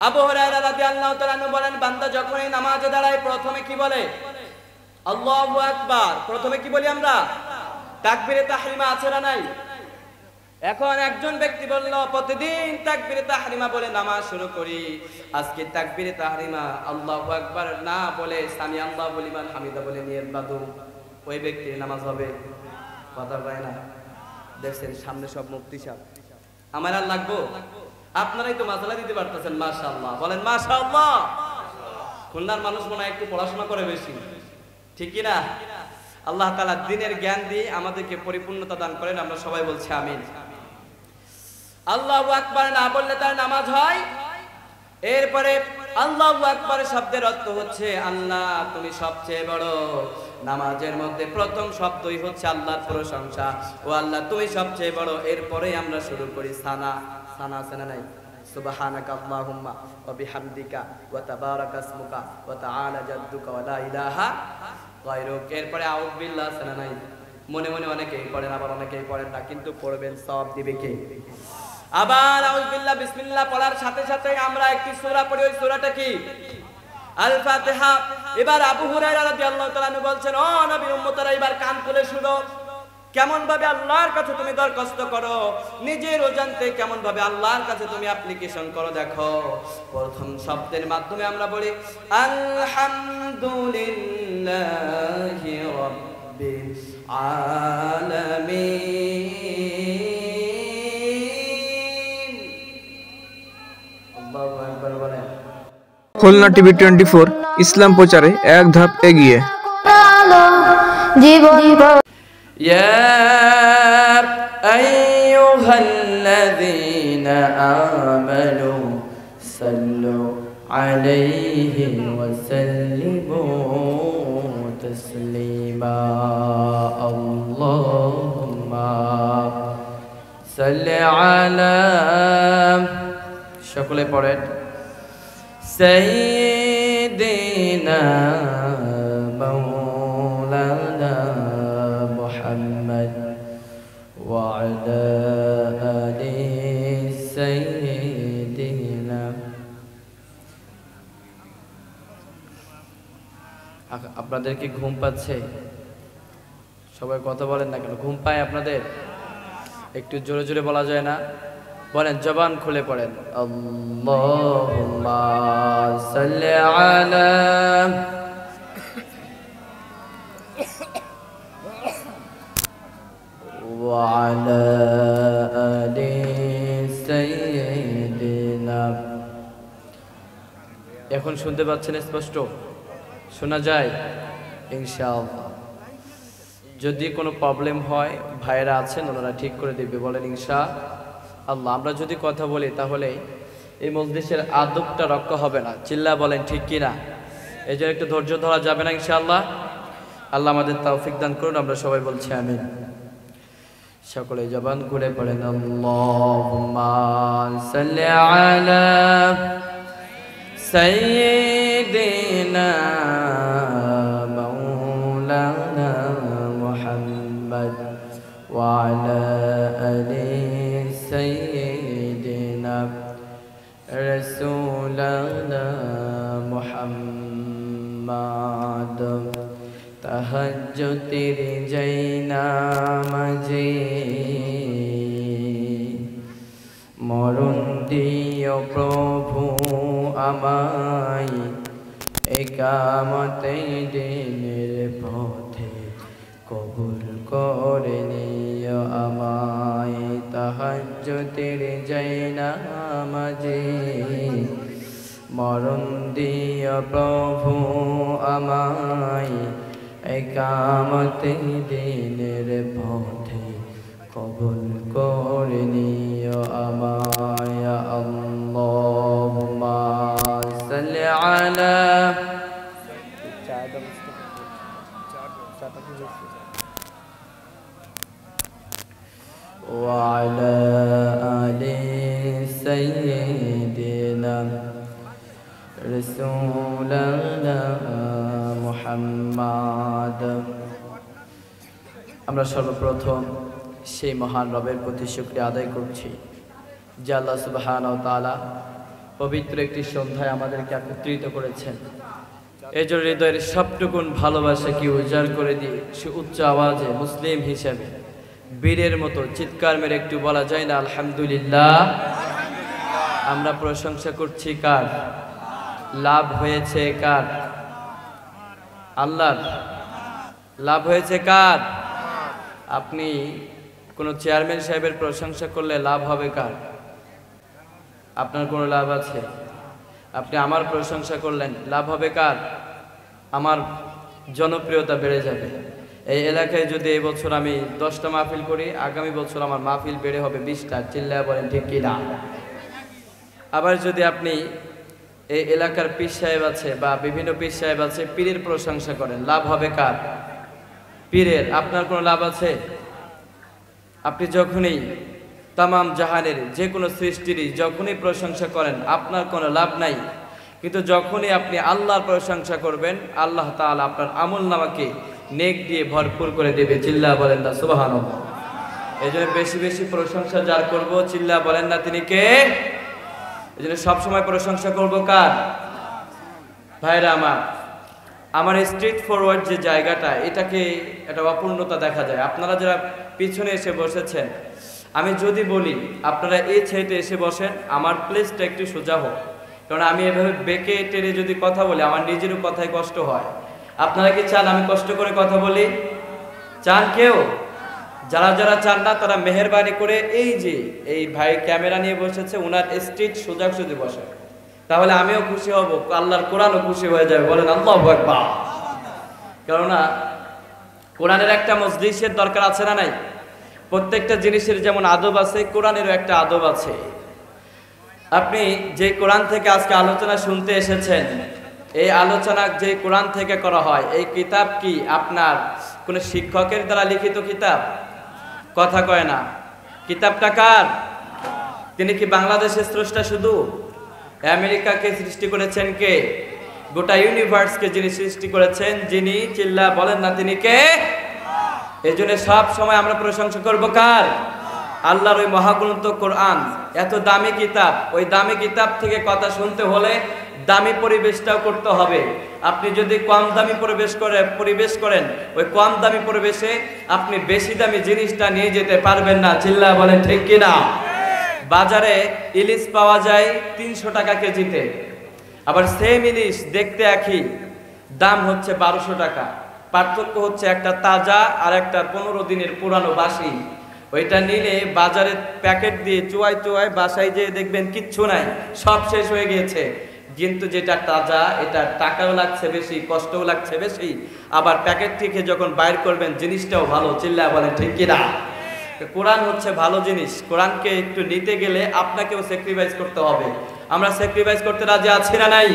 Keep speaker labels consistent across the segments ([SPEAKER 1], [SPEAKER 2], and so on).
[SPEAKER 1] আবু হুরায়রা রাদিয়াল্লাহু তাআলা আনহু বলেন, বান্দা যখনই নামাজে দাঁড়ায় প্রথমে কি বলে? আল্লাহু আকবার। প্রথমে কি বলি আমরা? তাকবীরে তাহরিমা আছে না নাই? এখন একজন ব্যক্তি বলল, প্রতিদিন তাকবীরে তাহরিমা বলে নামাজ শুরু করি, আজকে তাকবীরে তাহরিমা আল্লাহু আকবার না বলে সামি আল্লাহু লিমান হামিদা বলে নিয়ে বাদু, ওই ব্যক্তির নামাজ হবে? কথা বলে না। দেখছেন সামনে সব মুফতি সাহেব, আমার আর লাগবো? আপনারাই তো মাসালা দিতে পারতেছেন। মাশাআল্লাহ বলেন, মাশাআল্লাহ। খুলনার মানুষ মনে হয় একটু পড়াশোনা করে বেশি, ঠিক কি না? আল্লাহ তাআলা দ্বীনের জ্ঞান দিয়ে আমাদেরকে পরিপূর্ণতা দান করেন। আমরা সবাই বলছি আমিন। আল্লাহু আকবার না বললে তার নামাজ হয়? এরপরে আল্লাহু আকবার শব্দের অর্থ হচ্ছে আল্লাহ তুমি সবচেয়ে বড়। নামাজের মধ্যে প্রথম শব্দই হচ্ছে আল্লাহর প্রশংসা, ও আল্লাহ তুমি সবচেয়ে বড়। এরপরে আমরা শুরু করি সানা। সানা সানা নাই? সুবহানাকা আল্লাহুম্মা ওয়া বিহামদিকা ওয়া তাবারাকা ইসমুকা ওয়া তাআলা জাদ্দুকা ওয়া লা ইলাহা গায়রুক। এরপরে আউযু বিল্লাহ সানা নাই? মনে মনে অনেকেই পড়েন, আবার অনেকেই পড়েন না, কিন্তু পড়বেন, সওয়াব দিবে কে? আবার আউযু বিল্লাহ বিসমিল্লাহ পড়ার সাথে সাথে আমরা একটি সূরা পড়ি। ওই সূরাটা কি? আল ফাতিহা। এবার আবু হুরায়রা রাদিয়াল্লাহু তাআলা আনহু বলছেন, ও নবীর উম্মতরা এবার কান খুলে শুনো, কেমন ভাবে আল্লাহর কাছে তুমি দরখাস্ত করো, নিজের অজান্তে কেমন ভাবে আল্লাহর কাছে তুমি অ্যাপ্লিকেশন করো। দেখো, প্রথম শব্দের মাধ্যমে আমরা বলি আলহামদুলিল্লাহি রাব্বিল আলামিন। আল্লাহু আকবার বলেন।
[SPEAKER 2] খুলনা টিভি 24 ইসলাম প্রচারে এক ধাপ এগিয়ে।
[SPEAKER 1] يا أيها الذين آمنوا صلوا عليه وسلموا تسليما اللهم صل على সকলে পড়েন سيدنا مولانا محمد وعلى آل سيدنا। আপনাদের কি ঘুম পাচ্ছে? সবাই কথা বলেন না কেন? ঘুম পায় আপনাদের? একটু জোরে জোরে বলা যায় না? বলেন, জবান খুলে পড়েন, আল্লাহুম্মা সাল্লি আলা ওয়া আলা আলি সাইয়্যিদিনা। এখন শুনতে পাচ্ছেন? স্পষ্ট শোনা যায় ইনশাআল্লাহ। যদি কোনো প্রবলেম হয়, ভাইরা আছেন, ওনারা ঠিক করে দেবে। বলেন ইনশাআল্লাহ। আমরা যদি কথা বলি তাহলে এই মজলিসের আদবটা রক্ষা হবে না। চিল্লা বলেন, ঠিক কিনা? এই জন্য একটু ধৈর্য ধরা যাবে না ইনশাআল্লাহ। আল্লাহ আমাদের তৌফিক দান করুন। আমরা সবাই বলছি আমিন। সকলে জবান খুলে পড়েন, আল্লাহুম্মা সাল্লি আলা সাইয়্যিদিনা মাওলানা মুহাম্মদ ওয়া আলা আলি সাইয়্যিদিনা রাসূলানা মুহাম্মদ। তাহাজ্জুদের জাইনা মাঝে মরণ দিও প্রভু আমায়, ইকামতের দিনের পথে কবুল করে নিও আমায়। তাহাজ্জুদের জাইনা মাঝে মরণ দিও প্রভু আমায়, ইকামতের দিনের পথে কবুল করে নিও আমায়। আল্লাহুম্মা সাল্লি আলা ওয়া আলা আলি সাইয়্যিদিনা রাসূলানা মুহাম্মদ। আমরা সর্বপ্রথম সেই মহান রবের প্রতি শুকরিয়া আদায় করছি যে আল্লাহ সুবহানাহু ওয়া তাআলা পবিত্র একটি সন্ধ্যায় আমাদেরকে একত্রিত করেছেন। এই জন্য হৃদয়ের সবটুকুন ভালোবাসাকে উজাড় করে দিয়ে সে উচ্চ আওয়াজে মুসলিম হিসেবে বীরের মতো চিৎকার মেরে একটু বলা যায় না আলহামদুলিল্লাহ। আমরা প্রশংসা করছি কার? লাভ হয়েছে কার? আল্লাহর। লাভ হয়েছে কার? আপনি কোনো চেয়ারম্যান সাহেবের প্রশংসা করলে লাভ হবে কার? আপনার কোনো লাভ আছে? আপনি আমার প্রশংসা করলেন, লাভ হবে কার? আমার জনপ্রিয়তা বেড়ে যাবে। এই এলাকায় যদি এই বছর আমি 10টা মাহফিল করি, আগামী বছর আমার মাহফিল বেড়ে হবে 20টা। চিল্লায়া বলেন ঠিক কিনা? আবার যদি আপনি এই এলাকার পীর সাহেব আছে বা বিভিন্ন পীর সাহেব আছে, পীরের প্রশংসা করেন, লাভ হবে কার? পীরের। আপনার কোনো লাভ আছে? আপনি যখনই তামাম জাহানের যে কোনো সৃষ্টিরই যখনই প্রশংসা করেন, আপনার কোনো লাভ নাই। কিন্তু যখনই আপনি আল্লাহর প্রশংসা করবেন, আল্লাহ তাআলা আপনার আমল নামাকে নেক দিয়ে ভরপুর করে দেবে। চিল্লা বলেন না সুবহানাল্লাহ। এই জন্য বেশি বেশি প্রশংসা যার করব, চিল্লা বলেন না তিনি কে? এই জন্য সবসময় প্রশংসা করব কার? ভাইরা আমার স্ট্রিট ফরওয়ার্ড যে জায়গাটা, এটাকে একটা অপূর্ণতা দেখা যায়। আপনারা যারা পিছনে এসে বসেছেন, আমি যদি বলি আপনারা এই সাইডে এসে বসেন, আমার প্লেসটা একটু সোজা হোক, কারণ আমি এভাবে বেঁকে টেনে যদি কথা বলি আমার নিজেরও কথায় কষ্ট হয়। আপনারা কি চান আমি কষ্ট করে কথা বলি? চান কেউ? যারা যারা চান না তারা মেহেরবানি করে এই যে এই ভাই ক্যামেরা নিয়ে বসেছে, ওনার স্ট্রিট সোজা যদি বসে, তাহলে আমিও খুশি হব, আল্লাহর কোরআনও খুশি হয়ে যাবে। বলেন আল্লাহু আকবার। কেননা কোরআনের একটা মজলিসের দরকার আছে না নাই? প্রত্যেকটা জিনিসের যেমন আদব আছে, কোরআনেরও একটা আদব আছে। আপনি যে কোরআন থেকে আজকে আলোচনা শুনতে এসেছেন, এই আলোচনা যে কোরআন থেকে করা হয়, এই কিতাব কি আপনার কোনো শিক্ষকের দ্বারা লিখিত কিতাব? কথা কয় না। কিতাবটা কার? তিনি কি বাংলাদেশের স্রষ্টা শুধু? আমেরিকাকে সৃষ্টি করেছেন কে? গোটা ইউনিভার্সকে যিনি সৃষ্টি করেছেন, যিনি, চিল্লা বলেন না তিনি কে? এই জন্য সব সময় আমরা প্রশংসা করব কার? আল্লাহর ওই মহাগ্রন্থ কোরআন, এত দামি কিতাব। ওই দামি কিতাব থেকে কথা শুনতে হলে দামি পরিবেশটাও করতে হবে। আপনি যদি কম দামি পরিবেশ করেন, ওই কম দামি পরিবেশে আপনি বেশি দামি জিনিসটা নিয়ে যেতে পারবেন না। চিল্লা বলেন ঠিক কিনা? বাজারে ইলিশ পাওয়া যায় 300 টাকা কেজিতে, আবার সেম ইলিশ দেখতে একই, দাম হচ্ছে 1200 টাকা। পার্থক্য হচ্ছে একটা তাজা আর একটা 15 দিনের পুরানো বাসি। ওইটা নিলে বাজারে প্যাকেট দিয়ে চুয়াই বাসায় যেয়ে দেখবেন কিচ্ছু নাই, সব শেষ হয়ে গিয়েছে। কিন্তু যেটা তাজা, এটা টাকাও লাগছে বেশি, কষ্টও লাগছে বেশি, আবার প্যাকেট থেকে যখন বাইর করবেন জিনিসটাও ভালো। চিল্লা বলেন ঠিক কিনা? কোরআন হচ্ছে ভালো জিনিস। কোরআনকে একটু নিতে গেলে আপনাকেও স্যাক্রিফাইস করতে হবে। আমরা স্যাক্রিফাইস করতে রাজি আছি না নাই?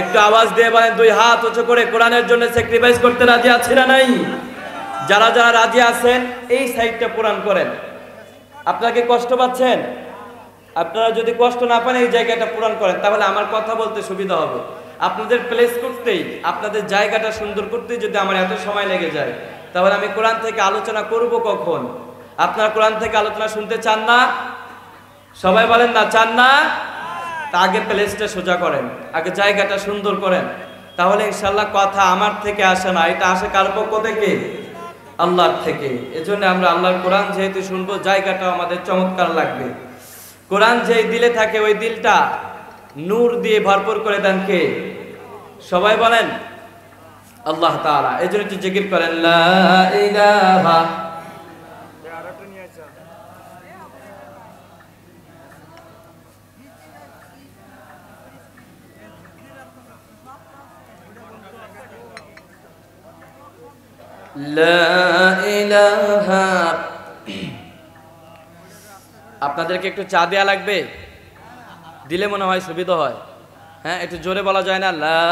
[SPEAKER 1] একটু আওয়াজ দিয়ে বলেন, 2 হাত উঁচু করে, কোরআনের জন্য স্যাক্রিফাইস করতে রাজি আছি না নাই? যারা যারা রাজি আছেন এই সাইডটা পূরণ করেন। আপনারা কি কষ্ট পাচ্ছেন? আপনারা যদি কষ্ট না পান এই জায়গাটা পূরণ করেন, তাহলে আমার কথা বলতে সুবিধা হবে। আপনাদের প্লেস করতেই, আপনাদের জায়গাটা সুন্দর করতেই যদি আমার এত সময় লেগে যায়, তাহলে আমি কোরআন থেকে আলোচনা করব কখন? আপনারা কোরআন থেকে আলোচনা শুনতে চান না? সবাই বলেন না, চান না? তা আগে প্লেসটা সোজা করেন, আগে জায়গাটা সুন্দর করেন, তাহলে ইনশাআল্লাহ কথা আমার থেকে আসে না, এটা আসে কার পক্ষ থেকে? আল্লাহর থেকে। এজন্য আমরা আল্লাহর কোরআন যেহেতু শুনবো, জায়গাটা আমাদের চমৎকার লাগবে। কোরআন যেই দিলে থাকে, ওই দিলটা নূর দিয়ে ভরপুর করে দেন কে? সবাই বলেন আল্লাহ তাআলা। এজন্য একটু জিকির করেন, লা ইলাহা লা ইলাহা। আপনাদেরকে একটু চা দেয়া লাগবে, দিলে মনে হয় সুবিধা হয়। হ্যাঁ, একটু জোরে বলা যায় না? লা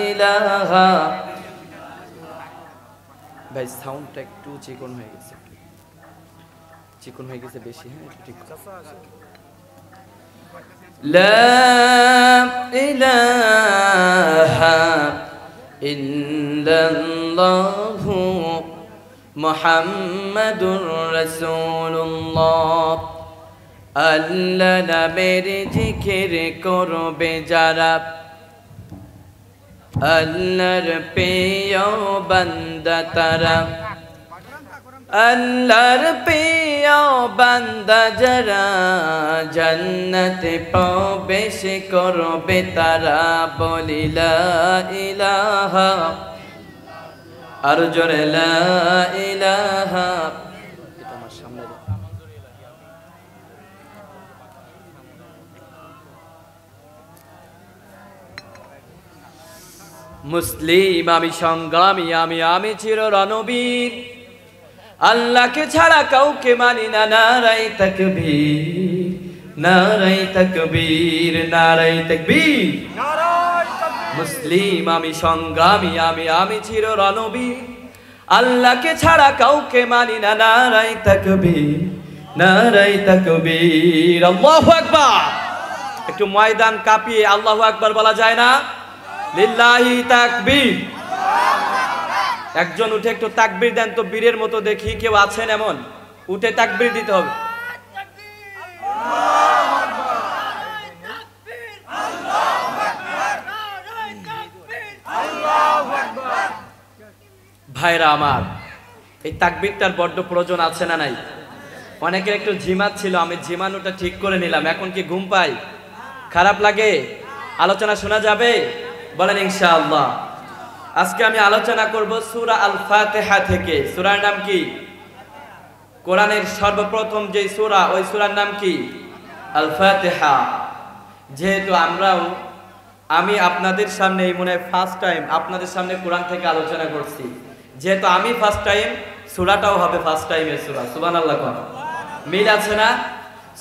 [SPEAKER 1] ইলাহা। ভাই সাউন্ডটা একটু চিকন হয়ে গেছে, চিকন হয়ে গেছে বেশি। হ্যাঁ, একটু ঠিক। লা ইলাহা ইল্লাল্লাহু মুহাম্মাদুর রাসূলুল্লাহ আল্লাহ নামের জিকির করবে যারা, আল্লাহর প্রিয় বান্দা তারা, আল্লাহর প্রিয় বান্দা যারা, জান্নাতে প্রবেশ করবে তারা। বলি লা ইলাহা, আর জোরে লা ইলাহা। মুসলিম আমি সংগ্রামী, আমি চির রণবীর, আল্লাহকে ছাড়া কাউকে মানি না। নারাই তাকবীর, নারাই তাকবীর, নারাই তাকবীর। মুসলিম আমি সংগ্রামী, আমি চির রণবীর, আল্লাহকে ছাড়া কাউকে মানি না। নারাই তাকবীর, নারাই তাকবীর। আল্লাহু আকবার। একটু ময়দান কাঁপিয়ে আল্লাহু আকবার বলা যায় না? লিল্লাহি তাকবীর। একজন উঠে একটু তাকবীর দেন তো, বীরের মতো দেখি। কেউ আছেন এমন? উঠে তাকবীর দিতে হবে। ভাইরা আমার, এই তাকবীরটার বড্ড প্রয়োজন আছে না নাই? অনেকের একটু ঝিমাত ছিল, আমি ঝিমানোটা ঠিক করে নিলাম। এখন কি ঘুম পাই? খারাপ লাগে? আলোচনা শোনা যাবে? বলেন ইনশাআল্লাহ। আজকে আমি আলোচনা করব সূরা আল ফাতিহা থেকে। সূরার নাম কি? কোরআনের সর্বপ্রথম যে সূরা, ওই সূরার নাম কি? আল ফাতিহা। যেহেতু আমি আপনাদের সামনে এই মনে হয় ফার্স্ট টাইম আপনাদের সামনে কোরআন থেকে আলোচনা করছি, যেহেতু আমি ফার্স্ট টাইম, সূরাটাও হবে ফার্স্ট টাইমের সূরা। সুবহানাল্লাহ। মিল আছে না?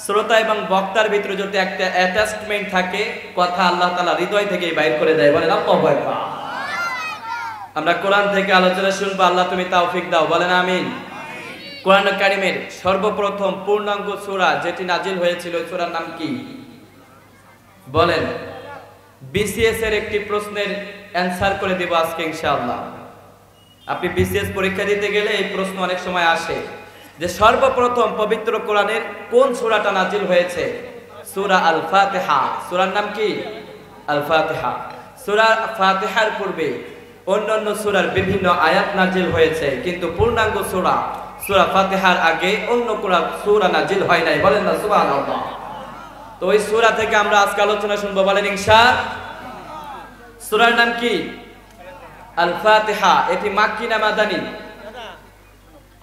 [SPEAKER 1] শ্রোতা এবং বক্তার ভিতরে যদি একটা অ্যাটাচমেন্ট থাকে, কথা আল্লাহ তাআলা হৃদয় থেকেই বাইর করে দেয়। বলেন আল্লাহু আকবার। আমরা কোরআন থেকে আলোচনা শুনবো, আল্লাহ তুমি তৌফিক দাও। বলেন আমিন। কোরআন কারীমের সর্বপ্রথম পূর্ণাঙ্গ সূরা যেটি নাজিল হয়েছিল, ওই সূরার নাম কি? বলেন। বিসিএস এর একটি প্রশ্নের অ্যানসার করে দেব আজকে ইনশাআল্লাহ। আপনি বিসিএস পরীক্ষা দিতে গেলে এই প্রশ্ন অনেক সময় আসে যে সর্বপ্রথম পবিত্র কোরআনের কোন সূরাটা নাজিল হয়েছে? সূরা আল ফাতিহা। সূরার নাম কি? আল ফাতিহা। সূরা ফাতিহার পূর্বে অন্যান্য সূরার বিভিন্ন আয়াত নাজিল হয়েছে, কিন্তু পূর্ণাঙ্গ সূরা ফাতিহার আগে অন্য কোন সূরা নাজিল হয় নাই। বলেন না সুবহানাল্লাহ। তো ওই সূরা থেকে আমরা আজকে আলোচনা শুনবো। বলেন ইনশাআল্লাহ। সূরার নাম কি? আল ফাতিহা। এটি মাক্কি না মাদানী?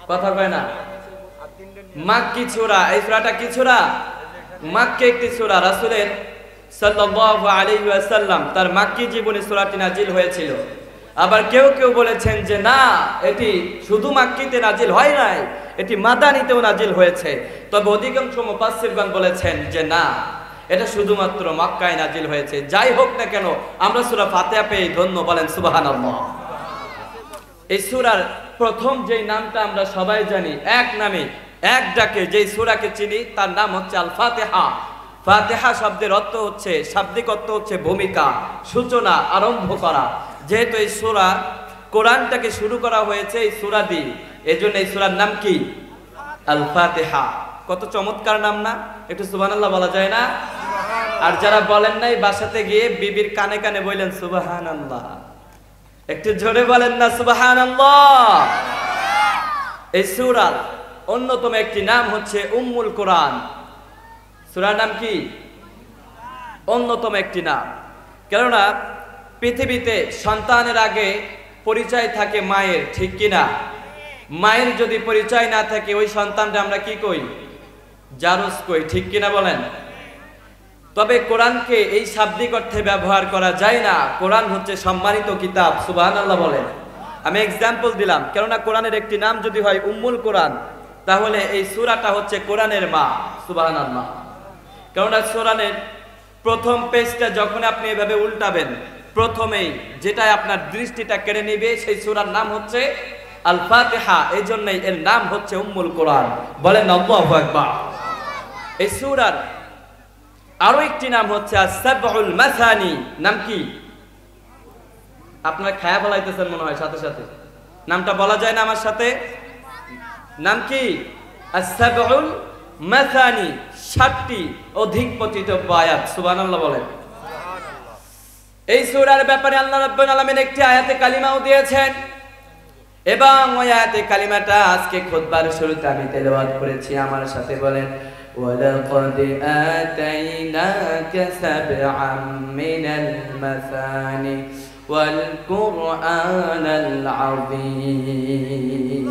[SPEAKER 1] কথা কয় না। মাক্কি সূরা। এই সূরাটা কি সূরা? মাক্কি একটি সূরা। রাসূলের সাল্লাল্লাহু আলাইহি ওয়াসাল্লাম তার মাক্কি জীবনে সূরাটি নাজিল হয়েছিল। আবার কেউ কেউ বলেছেন যে না, এটি শুধু মাক্কিতে নাজিল হয় নাই, এটি মাদানীতেও নাজিল হয়েছে। তবে অধিকাংশ মুফাসসিরগণ বলেছেন যে না, এটা শুধুমাত্র মক্কায় নাজিল হয়েছে। যাই হোক না কেন, আমরা সূরা ফাতিহা পেয়ে ধন্য। বলেন সুবহানাল্লাহ। এই সূরার প্রথম যেই নামটা আমরা সবাই জানি, এক নামে এক ডাকে যেই সূরাকে চিনি, তার নাম হচ্ছে আল ফাতিহা। ফাতিহা শব্দের অর্থ হচ্ছে, শাব্দিক অর্থ হচ্ছে ভূমিকা, সূচনা, আরম্ভ করা। যেহেতু এই সূরা, কোরআনটাকে শুরু করা হয়েছে এই সূরা দিয়ে, এজন্য এই সূরার নাম কি? আল ফাতিহা। কত চমৎকার নাম না? একটু সুবহানাল্লাহ বলা যায় না? আর যারা বলেন নাই, বাসাতে গিয়ে বিবির কানে কানে বললেন সুবহানাল্লাহ। একটু জোরে বলেন না সুবহানাল্লাহ। এই সূরার অন্যতম একটি নাম হচ্ছে উম্মুল কোরআন। সূরার নাম কি? অন্যতম একটি নাম। কেননা পৃথিবীতে সন্তানের আগে পরিচয় থাকে মায়ের, ঠিক কিনা? মায়ের যদি পরিচয় না থাকে, ওই সন্তানটা আমরা কি কই? জারজ কই, ঠিক কিনা বলেন? তবে কোরআনকে এই শাব্দিক অর্থে ব্যবহার করা যায় না। কোরআন হচ্ছে সম্মানিত কিতাব। সুবহানাল্লাহ বলেন। আমি এক্সাম্পল দিলাম, কেননা কোরআনের একটি নাম যদি হয় উম্মুল কোরআন, তাহলে এই সূরাটা হচ্ছে কোরআনের মা। সুবহানাল্লাহ। কেননা কোরআনের প্রথম পেজটা যখন আপনি এভাবে উল্টাবেন, প্রথমেই যেটা আপনার দৃষ্টিটা কেড়ে নেবে, সেই সূরার নাম হচ্ছে আল ফাতিহা। এই জন্যই এর নাম হচ্ছে উম্মুল কোরআন। বলেন আল্লাহু আকবার। এই সূরার আরো একটি নাম হচ্ছে আস-সাবউল মাসানি। নাম কি? আপনারা খায়া ফলাইতেছেন মনে হয় সাথে সাথে। নামটা বলা যায় না আমার সাথে? নাম কি? আস-সাবউল মাসানি, 60টি অধিক পতিতব্য আয়াত। সুবহানাল্লাহ বলেন। এই সূরার ব্যাপারে আল্লাহ রাব্বুল আলামিন একটি আয়াতে কালিমাও দিয়েছেন এবং ওই আয়াতে কালিমাটা আজকে খুতবার শুরুতে আমি তেলাওয়াত করেছি। আমার সাথে বলেন, ওয়ালাকাদ আতাইনাকা সাবআম মিনাল মাসানি ওয়াল কুরআনাল আযীম।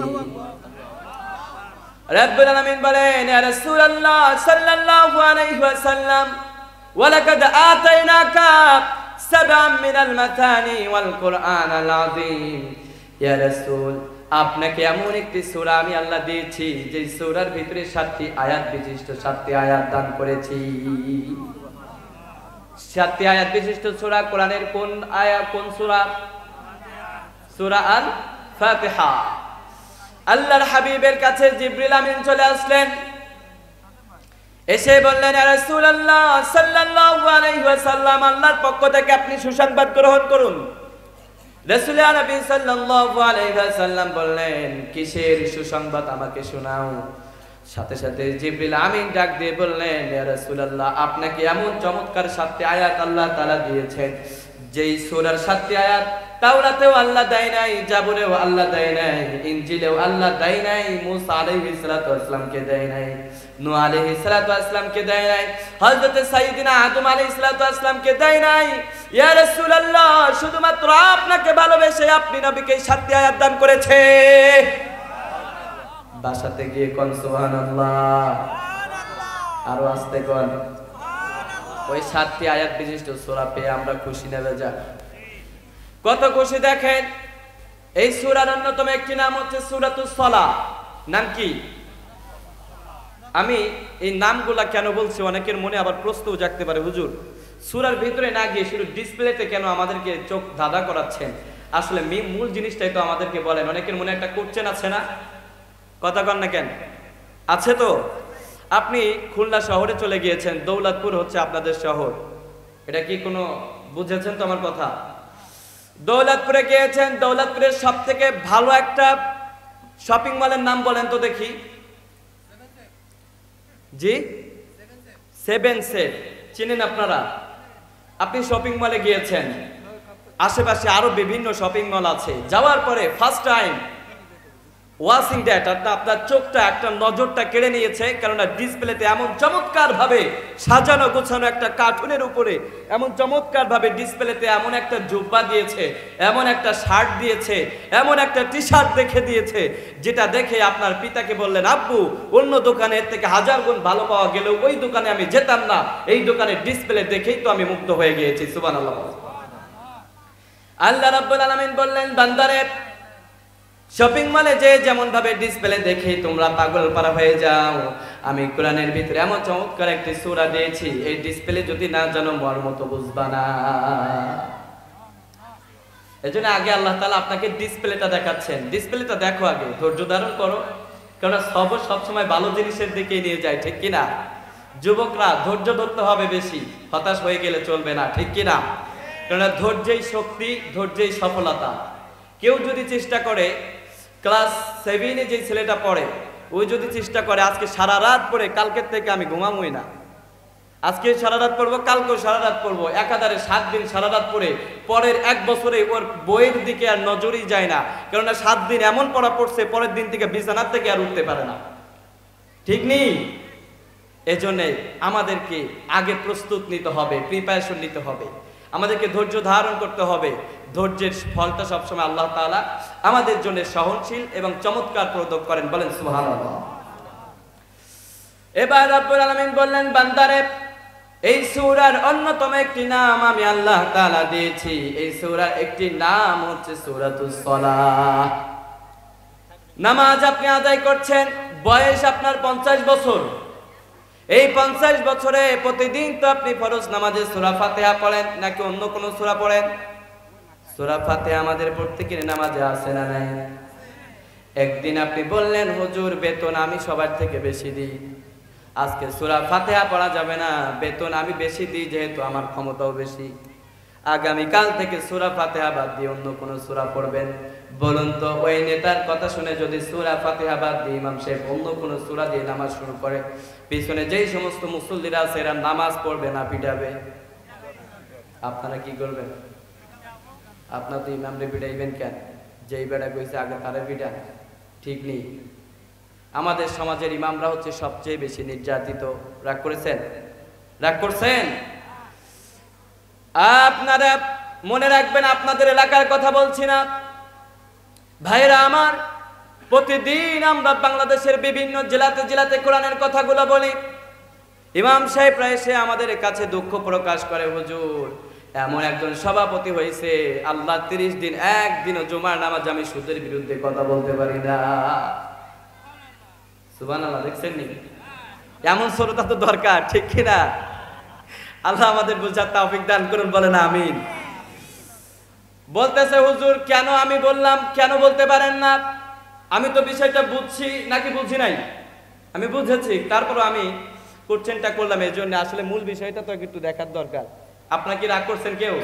[SPEAKER 1] রাব্বুল আলামিন বলেন, ইয়া রাসূলুল্লাহ সাল্লাল্লাহু আলাইহি ওয়াসাল্লাম, ওয়ালাকাদ আতাইনাকা সাবআম মিনাল মাসানি ওয়াল কুরআনাল আযীম। ইয়া রাসূল, আপনাকে এমন একটি সূরা আমি আল্লাহ দিয়েছি যে সূরার ভিতরে 7টি আয়াত বিশিষ্ট 7টি আয়াত দান করেছি। 7টি আয়াত বিশিষ্ট সূরা কোরআনের কোন আয়াত, কোন সূরা? সূরা আল ফাতিহা। আল্লাহর হাবিবের কাছে জিবরিল আমিন চলে আসলেন, এসে বললেন, ইয়া রাসূলুল্লাহ সাল্লাল্লাহু আলাইহি ওয়াসাল্লাম, আল্লাহর পক্ষ থেকে আপনি সুসংবাদ গ্রহণ করুন। রাসূল নবী সাল্লাল্লাহু আলাইহি ওয়াসাল্লাম বললেন, কিসের সুসংবাদ, আমাকে শোনাও। সাথে সাথে জিবরিল আমিন ডাক দিয়ে বললেন, ইয়া রাসূলুল্লাহ, আপনাকে এমন চমৎকার 7টি আয়াত আল্লাহ তাআলা দিয়েছেন যেই সূরার 7টি আয়াত তাওরাতেও আল্লাহ দেয় নাই, জাবুরেও আল্লাহ দেয় নাই, ইনজিলেও আল্লাহ দেয় নাই, মুসা আলাইহিস সালাতু ওয়াসসালামকে দেয় নাই, নূহ আলাইহিস সালাতু ওয়াসসালামকে দেয় নাই, হযরত সাইয়্যিদিনা আদম আলাইহিস সালাতু ওয়াসসালামকে দেয় নাই। ইয়া রাসূলুল্লাহ, শুধুমাত্র আপনাকে ভালোবেসে আপনি নবীকে 7টি আয়াত দান করেছে। বাসাতে গিয়ে কোন সুবহানাল্লাহ, আরো আস্তে কোন। ওই 7টি আয়াত বিশিষ্ট সূরা পেয়ে আমরা খুশি না বেজার? কত খুশি দেখেন। এই সূরার অন্যতম একটি নাম হচ্ছে সূরাতুস সালাহ। নাম কি? আমি এই নামগুলা কেন বলছি, অনেকের মনে আবার প্রশ্নও জাগতে পারে, হুজুর সূরার ভিতরে না গিয়ে শুধু ডিসপ্লেতে কেন আমাদেরকে চোখ ধাঁধা করাচ্ছেন? আসলে মূল জিনিসটাই তো আমাদেরকে বলেন। অনেকের মনে একটা কোশ্চেন আছে না? কথা কন না কেন? আছে তো। আপনি খুলনা শহরে চলে গিয়েছেন, দৌলতপুর হচ্ছে আপনাদের শহর, এটা কি কোনো বুঝেছেন তো আমার কথা? দৌলতপুরে গিয়েছেন, দৌলতপুরের সবথেকে ভালো একটা শপিং মলের নাম বলেন তো দেখি। জি, 7 সেট চিনেন আপনারা? আপনি শপিং মলে গিয়েছেন, আশেপাশে আরো বিভিন্ন শপিং মল আছে, যাওয়ার পরে ফার্স্ট টাইম ওয়াচিং দ্যাট আপনার চোখটা একটা নজরটা কেড়ে নিয়েছে, কেননা ডিসপ্লেতে এমন চমৎকার ভাবে সাজানো গোছানো একটা কার্টুনের উপরে এমন চমৎকার ভাবে ডিসপ্লেতে এমন একটা জুব্বা দিয়েছে, এমন একটা শার্ট দিয়েছে, এমন একটা টি শার্ট দেখে দিয়েছে, যেটা দেখে আপনার পিতাকে বললেন, আব্বু অন্য দোকানে এর থেকে 1000 গুণ ভালো পাওয়া গেলেও ওই দোকানে আমি যেতাম না, এই দোকানের ডিসপ্লে দেখেই তো আমি মুগ্ধ হয়ে গিয়েছি। সুবহানাল্লাহ। আল্লাহ রাব্বুল আলামিন বললেন, বান্দারে শপিং মলে যে যেমন ভাবে ডিসপ্লে দেখে তোমরা পাগল পারা হয়ে যাও, আমি কোরআনের ভিতরে এমন চমৎকার একটি সূরা দিয়েছি, এই ডিসপ্লে যদি না জানো মর্ম তো বুঝবা না। এজন্য আগে আল্লাহ তাআলা আপনাকে ডিসপ্লেটা দেখাচ্ছেন, ডিসপ্লেটা দেখো, আগে ধৈর্য ধারণ করো, কারণ সব সময় ভালো জিনিসের দিকেই নিয়ে যায়, ঠিক কি না? যুবকরা ধৈর্য ধরতে হবে বেশি, হতাশ হয়ে গেলে চলবে না, ঠিক কি না? কারণ ধৈর্যই শক্তি, ধৈর্যই সফলতা। কেউ যদি চেষ্টা করে, ক্লাস 7-এ যে ছেলেটা পড়ে, ওই যদি চেষ্টা করে আজকে সারা রাত পড়ে, কালকের থেকে আমি ঘুমামই না, আজকে সারা রাত পড়বো, কালকেও সারা রাত পড়বো, একাধারে 7 দিন সারা রাত পড়ে, পরের 1 বছরে ওর বইয়ের দিকে আর নজরই যায় না, কেননা 7 দিন এমন পড়া পড়ছে, পরের দিন থেকে বিছানার থেকে আর উঠতে পারে না, ঠিক নেই? এজন্য আমাদেরকে আগে প্রস্তুত নিতে হবে, প্রিপারেশন নিতে হবে, আমাদেরকে ধৈর্য ধারণ করতে হবে। ধৈর্যের ফলটা সবসময় আল্লাহ তাআলা আমাদের জন্য সহনশীল এবং চমৎকার প্রদান করেন, বলেন সুবহানাল্লাহ। এবার রব্বুল আলামিন বললেন, বান্দারে এই সূরার অন্যতম একটি নাম আমি আল্লাহ তাআলা দিয়েছি, এই সূরার একটি নাম হচ্ছে সূরাতুস সালাহ। নামাজ আপনি আদায় করছেন, বয়স আপনার 50 বছর, এই 50 বছরে প্রতিদিন তো আপনি ফরজ নামাজে সূরা ফাতিহা পড়েন নাকি অন্য কোন সূরা পড়েন? সূরা ফাতিহা আমাদের প্রত্যেকের নামাজে আছে না নাই? একদিন আপনি বললেন, হুজুর বেতন আমি সবার থেকে বেশি দিই, আজকে সূরা ফাতিহা পড়া যাবে না, বেতন আমি বেশি দিই যেহেতু আমার ক্ষমতাও বেশি, আগামীকাল থেকে সূরা ফাতিহা বাদ দিয়ে অন্য কোন সূরা পড়বেন? বলুন তো, ওই নেতার কথা শুনে যদি সূরা ফাতিহা বাদ দিয়ে ইমাম সাহেব অন্য কোন সূরা দিয়ে নামাজ শুরু করে, পিছনে যেই সমস্ত মুসল্লিরা আছে এরা নামাজ পড়বে না পিটাবে? আপনারা কি করবেন? আপনার তো ইমামরে পিটাইবেন কেন? যেই বেটা কইছে আগে তারে পিটা, ঠিক নেই। আমাদের সমাজের ইমামরা হচ্ছে সবচেয়ে বেশি নির্যাতিত। রাগ করেছেন? রাগ করছেন? আপনারা মনে রাখবেন, আপনাদের এলাকার কথা বলছি না ভাইরা আমার। প্রতিদিন আমরা বাংলাদেশের বিভিন্ন জেলাতে কোরআনের কথাগুলো বলি। ইমাম সাহেবরা এসে আমাদের কাছে দুঃখ প্রকাশ করে, হুজুর এমন একজন সভাপতি হয়েছে, আল্লাহ 30 দিন একদিনও জুমার নামাজ আমি সুদের বিরুদ্ধে কথা বলতে পারি না। সুবহানাল্লাহ, দেখছেন নি? এমন শ্রোতা তো দরকার, ঠিক কিনা? আল্লাহ আমাদের বুঝার তৌফিক দান করুন, বলেন আমিন। বলতেছে, হুজুর কেন আমি বললাম, কেন বলতে পারেন না? আমি তো বিষয়টা বুঝছি নাকি বুঝি নাই? আমি বুঝেছি, তারপর আমি কোশ্চেনটা করলাম এই জন্য। আসলে মূল বিষয়টা তো একটু দেখার দরকার। আপনার কি রাগ করছেন কেউ?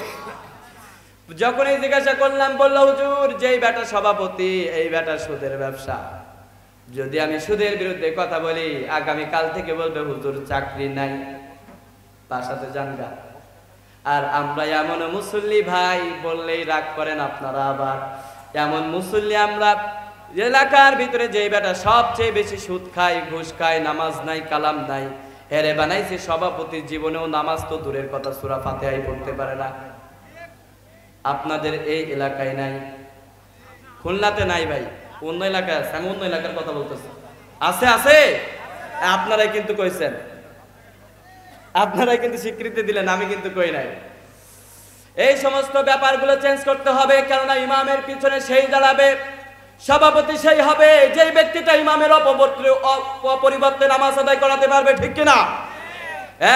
[SPEAKER 1] যখন এই জিজ্ঞাসা করলাম, বললো হুজুর যেই বেটা সভাপতি, এই বেটা সুদের ব্যবসা, যদি আমি সুদের বিরুদ্ধে কথা বলি আগামীকাল থেকে বলবে হুজুর চাকরি নাই, বাসাতে জানগা। আর আমরা এমন মুসল্লি ভাই, বললেই রাগ করেন আপনারা। আবার এমন মুসল্লি আমরা এলাকার ভিতরে, যে বেটা সবচেয়ে বেশি সুদ খায়, ঘুষ খায়, নামাজ নাই, কালাম নাই, হেরে বানাইছে সভাপতির জীবনেও নামাজ তো দূরের কথা, সূরা ফাতিহাই পড়তে পারে না। আপনাদের এই এলাকায় নাই, খুলনাতে নাই ভাই, অন্য এলাকায় আছে। আমি অন্য এলাকার কথা বলতেছি। আছে আছে, আপনারাই কিন্তু কইছেন, আপনারাই কিন্তু স্বীকৃতি দিলেন, আমি কিন্তু কই নাই। এই সমস্ত ব্যাপারগুলো চেঞ্জ করতে হবে, কেননা ইমামের পিছনে সেই দাঁড়াবে, সভাপতি সেই হবে যেই ব্যক্তিটা ইমামের অপরিবর্তে নামাজ আদায় করাতে পারবে, ঠিক কিনা?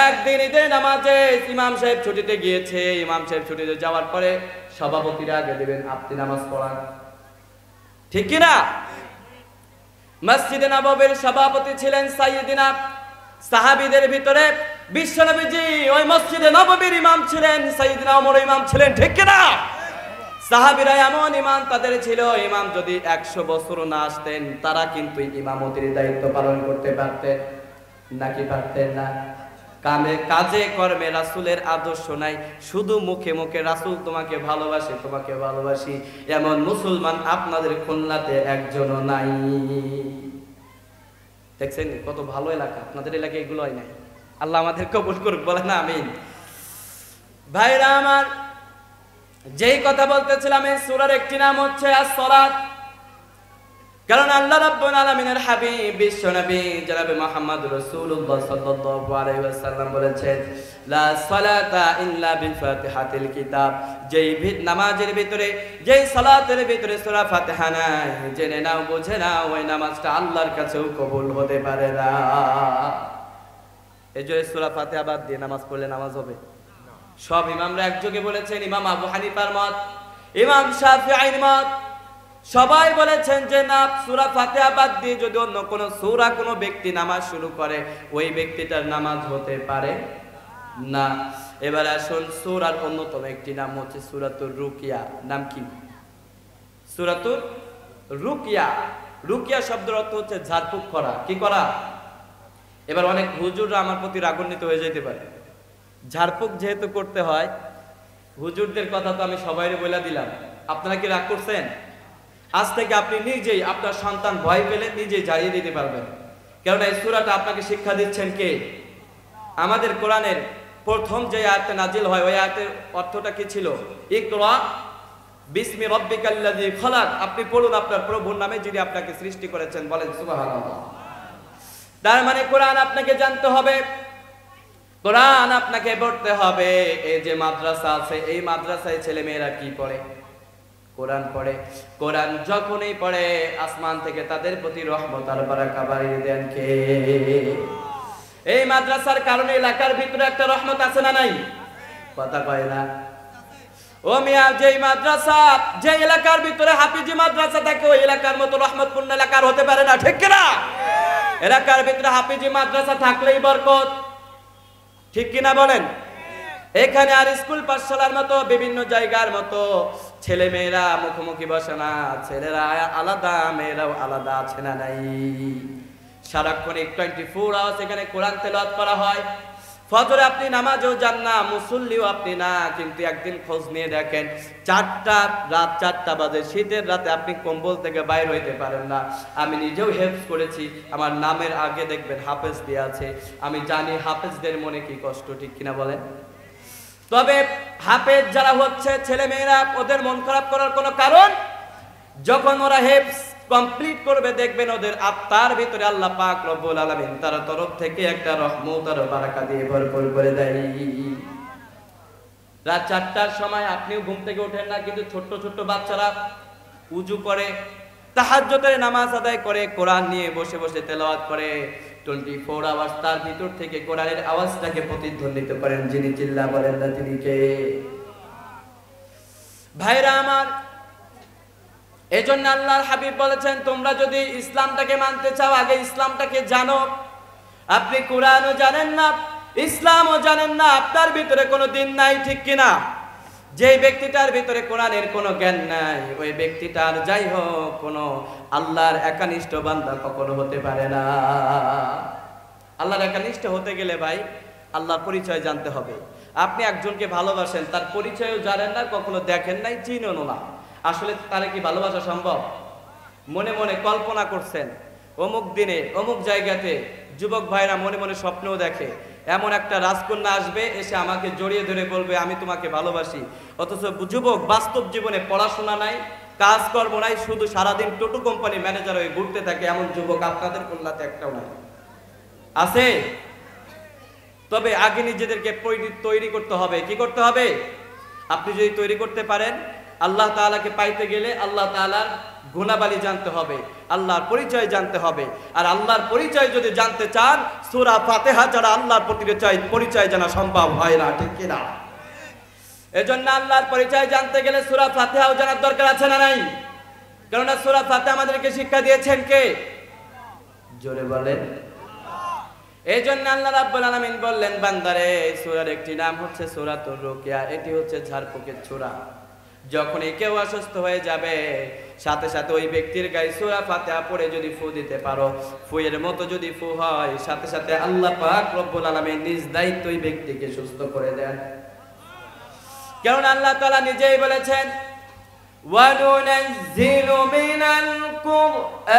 [SPEAKER 1] একদিন ঈদের নামাজে ইমাম সাহেব ছুটিতে গিয়েছে, ইমাম সাহেব ছুটিতে যাওয়ার পরে সভাপতিরা আগে দেবেন, আপনি নামাজ পড়ান, ঠিক কিনা? মসজিদে নববীর সভাপতি ছিলেন সাইয়েদিনা, সাহাবীদের ভিতরে বিশ্বনবীজি ওই মসজিদে নববীর ইমাম ছিলেন, সাইয়েদিনা ওমর ইমাম ছিলেন, ঠিক কিনা? সাহাবীরা এমন ইমাম তাদের ছিল, ইমাম যদি 100 বছর না আসতেন তারা কিন্তু ইমামতির দায়িত্ব পালন করতে পারতেন নাকি পারতেন না? কাজে কর্মে রাসূলের আদর্শ নাই, শুধু মুখে মুখে রাসূল তোমাকে ভালোবাসে, তোমাকে ভালোবাসি, এমন মুসলমান আপনাদের খুলনাতে একজনও নাই। দেখছেন কত ভালো এলাকা, আপনাদের এলাকায় এগুলো হয় নাই। আল্লাহ আমাদের কবুল করুক, বলেন আমিন। ভাইরা আমার, যেই কথা বলতেছিলাম, এই সূরার একটি নাম হচ্ছে আস-সালাত। কারণ আল্লাহ রাব্বুল আলামিনের হাবিব বিশ্বনবী জনাবে মুহাম্মদ রাসূলুল্লাহ সাল্লাল্লাহু আলাইহি ওয়াসাল্লাম বলেছেন, লা সালাতা ইল্লা বিল ফাতিহাতিল কিতাব। যেই নামাজের ভিতরে, যেই সালাতের ভিতরে সূরা ফাতিহা নাই, জেনে নাও, বুঝে নাও, ওই নামাজটা আল্লাহর কাছেও কবুল হতে পারে না। এই যে সূরা ফাতিহা বাদ দিয়ে নামাজ পড়লে নামাজ হবে? সব ইমামরা একযোগে বলেছেন, ইমাম আবু হানিফার মত, ইমাম শাফিঈর মত, সবাই বলেছেন যে না, সূরা ফাতিহা বাদ দিয়ে যদি অন্য কোন সূরা কোন ব্যক্তি নামাজ শুরু করে, ওই ব্যক্তিটার নামাজ হতে পারে না। এবার আসুন, সূরার অন্যতম একটি নাম হচ্ছে সূরাতুর রুকিয়া। নাম কি? সূরাতুর রুকিয়া। রুকিয়া শব্দের অর্থ হচ্ছে ঝাড়ফুঁক করা। কি করা? এবার অনেক হুজুররা আমার প্রতি রাগান্বিত হয়ে যেতে পারে। ঝাড়ফুঁক যেহেতু করতে হয়, হুজুরদের কথা তো আমি সবাইরে বলে দিলাম, আপনারা কি রাগ করছেন? আজ থেকে আপনি নিজেই, আপনার সন্তান ভয় পেলে নিজেই ঝাড়িয়ে দিতে পারবেন, কেননা এই সূরাটা আপনাকে শিক্ষা দিচ্ছেন কে? আমাদের কোরআনের প্রথম যে আয়াতটা নাজিল হয়, ওই আয়াতের অর্থটা কি ছিল? ইকরা বিসমি রাব্বিকাল্লাযী খলাক। আপনি পড়ুন, আপনার প্রভুর নামে যিনি আপনাকে সৃষ্টি করেছেন। বলেন সুবহানাল্লাহ। তার মানে কোরআন আপনাকে জানতে হবে, কোরআন আপনাকে পড়তে হবে। এই যে মাদ্রাসা আছে, এই মাদ্রাসায় ছেলে মেয়েরা কি পড়ে? কোরআন পড়ে। কোরআন যখনই পড়ে, আসমান থেকে তাদের প্রতি রহমত আর বারাকা বাড়িয়ে দেন কে? এই মাদ্রাসার কারণে এলাকার ভিতরে একটা রহমত আছে না নাই? কথা কয় না। ও মিয়া, যেই মাদ্রাসা, যে এলাকার ভিতরে হাফিজি মাদ্রাসা থাকে, ওই এলাকার মতো রহমতপূর্ণ এলাকার হতে পারে না, ঠিক কিনা? এলাকার ভিতরে হাফিজি মাদ্রাসা থাকলেই বরকত, ঠিক কিনা বলেন? এখানে আর স্কুল পাঠশালার মতো বিভিন্ন জায়গার মতো ছেলে মেয়েরা মুখোমুখি বসে না, ছেলেরা আলাদা মেয়েরাও আলাদা, আছে না নাই? সারাক্ষণ 24 আওয়ার্স এখানে কোরআন তেলাওয়াত করা হয়। ফজরে আপনি নামাজেও যান না, মুসল্লিও আপনি না, কিন্তু একদিন খোঁজ নিয়ে দেখেন রাত 4টা বাজে, শীতের রাতে আপনি কম্বল থেকে বাইর হইতে পারেন না। আমি নিজেও হেফজ করেছি, আমার নামের আগে দেখবেন হাফেজ দিয়ে আছে। আমি জানি হাফেজদের মনে কি কষ্ট, ঠিক কিনা বলেন? তবে হাফেজ যারা হচ্ছে ছেলে মেয়েরা, ওদের মন খারাপ করার কোনো কারণ, যখন ওরা হেফজ কমপ্লিট করবে দেখবেন ওদের আত্মার ভিতরে আল্লাহ পাক রব্বুল আলামিন তার তরফ থেকে একটা রহমত আর বারাকা দিয়ে ভরপুর করে দেয়। রাত 4টার সময় আপনিও ঘুম থেকে ওঠেন না, কিন্তু ছোট্ট ছোট্ট বাচ্চারা উজু করে তাহাজ্জুদের নামাজ আদায় করে কোরআন নিয়ে বসে বসে তেলাওয়াত করে। 24 আওয়ার্স তার ভিতর থেকে কোরআনের আওয়াজটাকে প্রতিধ্বনিত করেন। যিনি চিল্লা বলেন না তিনি কে? ভাইরা আমার, এজন্য আল্লাহর হাবিব বলেছেন, তোমরা যদি ইসলামটাকে মানতে চাও আগে ইসলামটাকে জানো। আপনি কোরআনও জানেন না, ইসলামও জানেন না, আপনার ভিতরে কোনো দিন নাই, ঠিক কিনা? যে ব্যক্তিটার ভিতরে কোরআনের কোনো জ্ঞান নাই, ওই ব্যক্তিটার যাই হোক কোনো আল্লাহর একানিষ্ঠ বান্দা কখনো হতে পারে না। আল্লাহর একানিষ্ঠ হতে গেলে ভাই আল্লাহর পরিচয় জানতে হবে। আপনি একজনকে ভালোবাসেন, তার পরিচয়ও জানেন না, কখনো দেখেন নাই, চিনেন না, আসলে তারা কি ভালোবাসা সম্ভব? মনে মনে কল্পনা করছেন অমুক দিনে অমুক জায়গাতে, যুবক ভাইরা মনে মনে স্বপ্নও দেখে এমন একটা রাজকন্যা আসবে, এসে আমাকে জড়িয়ে ধরে বলবে আমি তোমাকে ভালোবাসি। অথচ যুবক বাস্তব জীবনে পড়াশোনা নাই, কাজকর্ম নাই, শুধু সারাদিন টোটো কোম্পানি ম্যানেজার হয়ে ঘুরতে থাকে। এমন যুবক আপনাদের কল্যাণে একটাও নাই, আছে? তবে আগে নিজেদেরকে তৈরি করতে হবে। কি করতে হবে? আপনি যদি তৈরি করতে পারেন, আল্লাহ তাআলাকে পাইতে গেলে আল্লাহ তাআলার গুণাবলী জানতে হবে, আল্লাহর পরিচয় জানতে হবে। আর আল্লাহর পরিচয় যদি জানতে চান, সূরা ফাতিহা ছাড়া আল্লাহর পরিচয় জানা সম্ভব হয় না, ঠিক কি না? এজন্য আল্লাহর পরিচয় জানতে গেলে সূরা ফাতিহাও জানার দরকার আছে না নাই? কেননা সূরা ফাতিহা আমাদেরকে শিক্ষা দিয়েছেন কে? জোরে বলেন। এজন্য আল্লাহ রাব্বুল আলামিন বললেন, বান্দারে সূরার একটি নাম হচ্ছে সূরাতুর রুকিয়া, এটি হচ্ছে ঝাড়ফুঁকের সূরা। যখনই কেউ অসুস্থ হয়ে যাবে, সাথে সাথে ওই ব্যক্তির গায়ে সূরা ফাতিহা পড়ে যদি ফু দিতে পারো, ফুয়ের মতো যদি ফু হয়, সাথে সাথে আল্লাহ পাক রব্বুল আলামিন নিজ দায়িত্বে ওই ব্যক্তিকে সুস্থ করে দেন। কারণ আল্লাহ তাআলা নিজেই বলেছেন, ওয়া নুনাজ্জিলু মিনাল কুরআন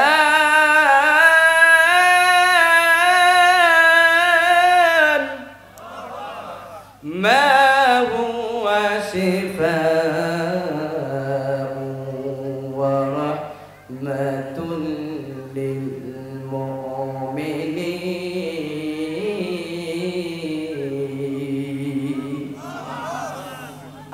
[SPEAKER 1] মা হুয়া শিফাa'un ওয়া রাহমাতুন লিল মুমিনিন।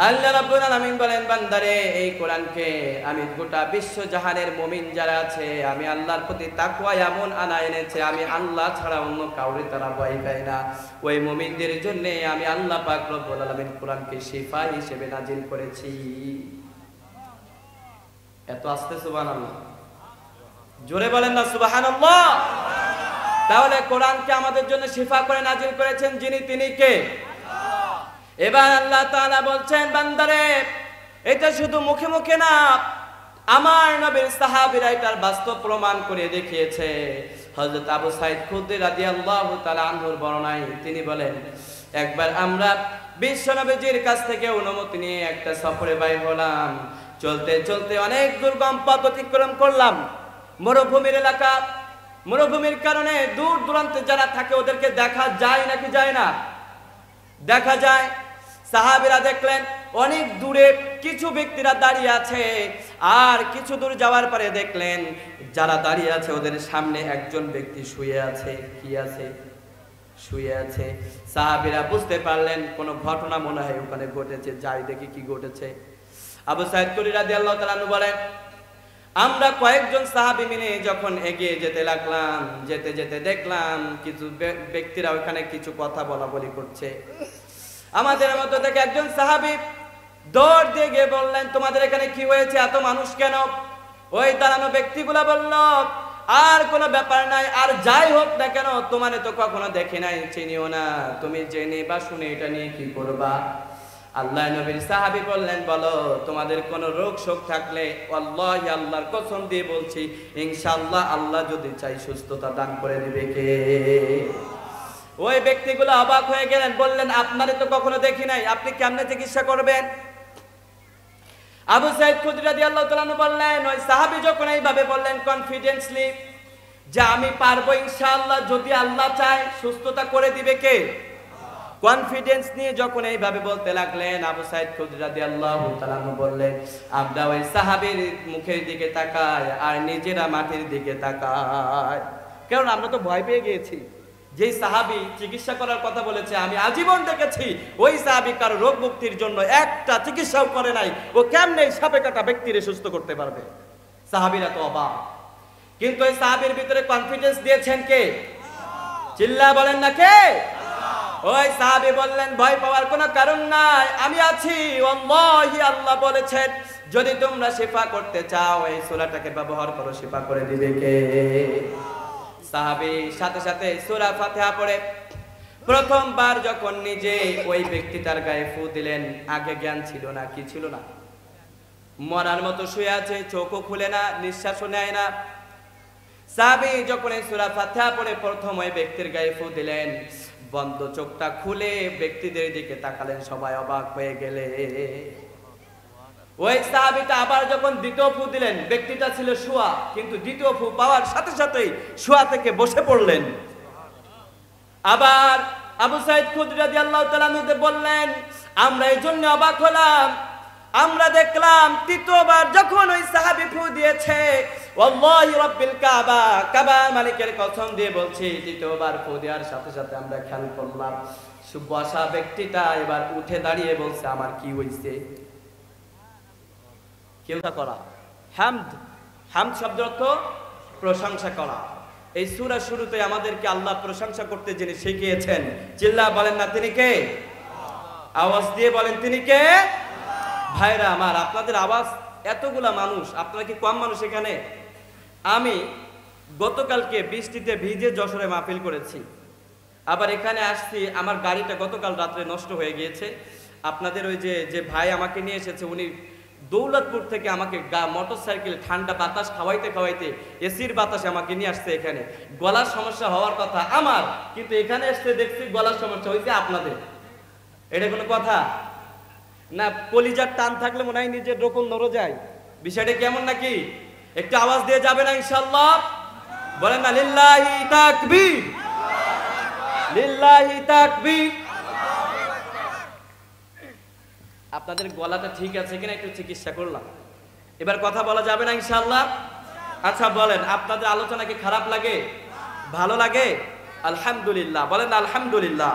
[SPEAKER 1] আল্লাহ রাব্বুল আলামিন বলেন, বান্দারে এই কোরআনকে আমি গোটা বিশ্ব জাহানের মুমিন যারা আছে, আমি আল্লাহর প্রতি তাকওয়া এমন আনা এনেছে, আমি আল্লাহ ছাড়া অন্য কাউরে তারা ভয় পায় না। ওই মুমিনদের জন্য আমি আল্লাহ পাক রব্বুল আলামিন কোরআনকে শিফা হিসেবে নাজিল করেছি। এত আস্তে সুবহানাল্লাহ, জোরে বলেন না সুবহানাল্লাহ। তাহলে কোরআনকে আমাদের জন্য শিফা করে নাজিল করেছেন যিনি, তিনি কে? এবার আল্লাহ তাআলা বলছেন, বান্দারে এটা শুধু মুখে মুখে না, আমার নবীর সাহাবীরা এটার বাস্তব প্রমাণ করে দেখিয়েছে। হযরত আবু সাঈদ খুদরি রাদিয়াল্লাহু তাআলা আনহুর বর্ণনায় তিনি বলেন, একবার আমরা বিশ্ব নবীজির কাছ থেকে অনুমতি নিয়ে একটা সফরে বাইর হলাম। চলতে চলতে অনেক দুর্গম পথ অতিক্রম করলাম, মরুভূমির এলাকা। মরুভূমির কারণে দূর দূরান্তে যারা থাকে ওদেরকে দেখা যায় নাকি যায় না? দেখা যায়। সাহাবীরা দেখলেন অনেক দূরে কিছু ব্যক্তিরা দাঁড়িয়ে আছে, আর কিছু দূর যাওয়ার পরে দেখলেন যারা দাঁড়িয়ে আছে ওদের সামনে একজন ব্যক্তি শুয়ে আছে। কি আছে? শুয়ে আছে। সাহাবীরা বুঝতে পারলেন কোনো ঘটনা মনে হয় ওখানে ঘটেছে, যাই দেখি কি ঘটেছে। আবু সাঈদ খুদরি রাদিয়াল্লাহু তাআলা আনহু বলেন, আমরা কয়েকজন সাহাবী মিলে যখন এগিয়ে যেতে লাগলাম, যেতে যেতে দেখলাম কিছু ব্যক্তিরা ওখানে কিছু কথা বলা বলি করছে। আমাদের মধ্যে থেকে একজন সাহাবী দৌড় দিয়ে গিয়ে বললেন, তোমাদের এখানে কি হয়েছে, এত মানুষ কেন? ওই দাঁড়ানো ব্যক্তিগুলা বলল, আর কোনো ব্যাপার নাই, আর যাই হোক না কেন তোমারে তো কখনো দেখি নাই, চিনিও না, তুমি জেনে বা শুনে এটা নিয়ে কি করবা? আল্লাহ নবীর সাহাবী বললেন, বলো তোমাদের কোনো রোগ শোক থাকলে আল্লাহি আল্লাহর কসম দিয়ে বলছি ইনশাআল্লাহ আল্লাহ যদি চাই সুস্থতা দান করে দিবে কে? ওই ব্যক্তিগুলো অবাক হয়ে গেলেন, বললেন আপনারে তো কখনো দেখি নাই, আপনি কেমনে চিকিৎসা করবেন? আবু সাইদ খুদরি রাদিয়াল্লাহু তাআলা আনহু বললেন, ওই সাহাবী যখন এইভাবে বললেন কনফিডেন্সলি যে আমি পারবো ইনশাআল্লাহ, যদি আল্লাহ চায় সুস্থতা করে দিবে কে? কনফিডেন্স নিয়ে যখন এইভাবে বলতে লাগলেন, আবু সাইদ খুদরি রাদিয়াল্লাহু তাআলা আনহু বললেন, আমরা ওই সাহাবীর মুখের দিকে তাকাই আর নিজেরা মাটির দিকে তাকাই, কারণ আমরা তো ভয় পেয়ে গিয়েছি। যেই সাহাবী চিকিৎসা করার কথা বলেছে, আমি আজীবন দেখেছি ওই সাহাবী কারো রোগ মুক্তির জন্য একটা চিকিৎসাও করে নাই, ও কেমনে সাপে কাটা ব্যক্তিরে সুস্থ করতে পারবে? সাহাবীরা তো অবাক। কিন্তু এই সাহাবীর ভিতরে কনফিডেন্স দিয়েছেন কে? চিল্লা বলেন না কে? ওই সাহাবী বললেন, ভয় পাওয়ার কোনো কারণ নাই, আমি আছি, আল্লাহি আল্লাহ বলেছেন যদি তোমরা শিফা করতে চাও এই সূরাটাকে ব্যবহার করো, শিফা করে দিবে কে? সাহাবী সাথে সাথে সূরা ফাতিহা পড়ে প্রথমবার যখন নিজে ওই ব্যক্তিটার গায়ে ফু দিলেন, আগে জ্ঞান ছিল না, কি ছিল না, মরার মতো শুয়ে আছে, চোখও খুলে না, নিঃশ্বাসও নেয় না। সাহাবী যখন এই সূরা ফাতিহা পড়ে প্রথম ওই ব্যক্তির গায়ে ফু দিলেন, বন্ধ চোখটা খুলে ব্যক্তিদের দিকে তাকালেন, সবাই অবাক হয়ে গেলে। ওই সাহাবীটা আবার যখন দ্বিতীয় ফু দিলেন, ব্যক্তিটা ছিল শোয়া, কিন্তু দ্বিতীয় ফু পাওয়ার সাথে সাথেই শোয়া থেকে বসে পড়লেন। আবার আবু সাইদ খুদরি রাদিয়াল্লাহু তাআলা আনহু বললেন, আমরা এই জন্য অবাক হলাম, আমরা দেখলাম তৃতীয়বার যখন ওই সাহাবী ফু দিয়েছে, ওয়াল্লাহি রাব্বিল কাবা, কাবার মালিকের কসম দিয়ে বলছি, তৃতীয়বার ফু দেওয়ার সাথে সাথে আমরা খেয়াল করলাম বসা ব্যক্তিটা এবার উঠে দাঁড়িয়ে বলছে, আমার কি হইছে? কেউটা করা, হামদ, হামদ শব্দের অর্থ প্রশংসা করা। এই সূরা শুরুতে আমাদেরকে আল্লাহ প্রশংসা করতে যিনি শিখিয়েছেন, চিল্লা বলেন না তিনি কে? আওয়াজ দিয়ে বলেন তিনি কে? ভাইরা আমার, আপনাদের আওয়াজ, এতগুলা মানুষ, আপনারা কি কম মানুষ এখানে? আমি গতকালকে বৃষ্টিতে ভিজে যশোরে মাহফিল করেছি, আবার এখানে আসছি, আমার গাড়িটা গতকাল রাত্রে নষ্ট হয়ে গিয়েছে। আপনাদের ওই যে ভাই আমাকে নিয়ে এসেছে, উনি দৌলতপুর থেকে আমাকে মোটরসাইকেল ঠান্ডা বাতাস খাওয়াইতে খাওয়াইতে এসির বাতাসে আমাকে নিয়ে আসছে এখানে। গলার সমস্যা হওয়ার কথা আমার, কিন্তু এখানে এসে দেখছি গলার সমস্যা হয়েছে আপনাদের। এটা কোনো কথা না? কলিজার টান থাকলে মনে হয় নিজের রকম নড়ে যায়। বিষয়টা কেমন নাকি? একটু আওয়াজ দিয়ে যাবে না ইনশাআল্লাহ? বলেন না লিল্লাহি তাকবীর, লিল্লাহি তাকবীর। আপনাদের গলাটা ঠিক আছে কিনা একটু চিকিৎসা করলাম, এবার কথা বলা যাবে না ইনশাআল্লাহ? আচ্ছা বলেন, আপনাদের আলোচনা কি খারাপ লাগে, ভালো লাগে? আলহামদুলিল্লাহ বলেন না আলহামদুলিল্লাহ।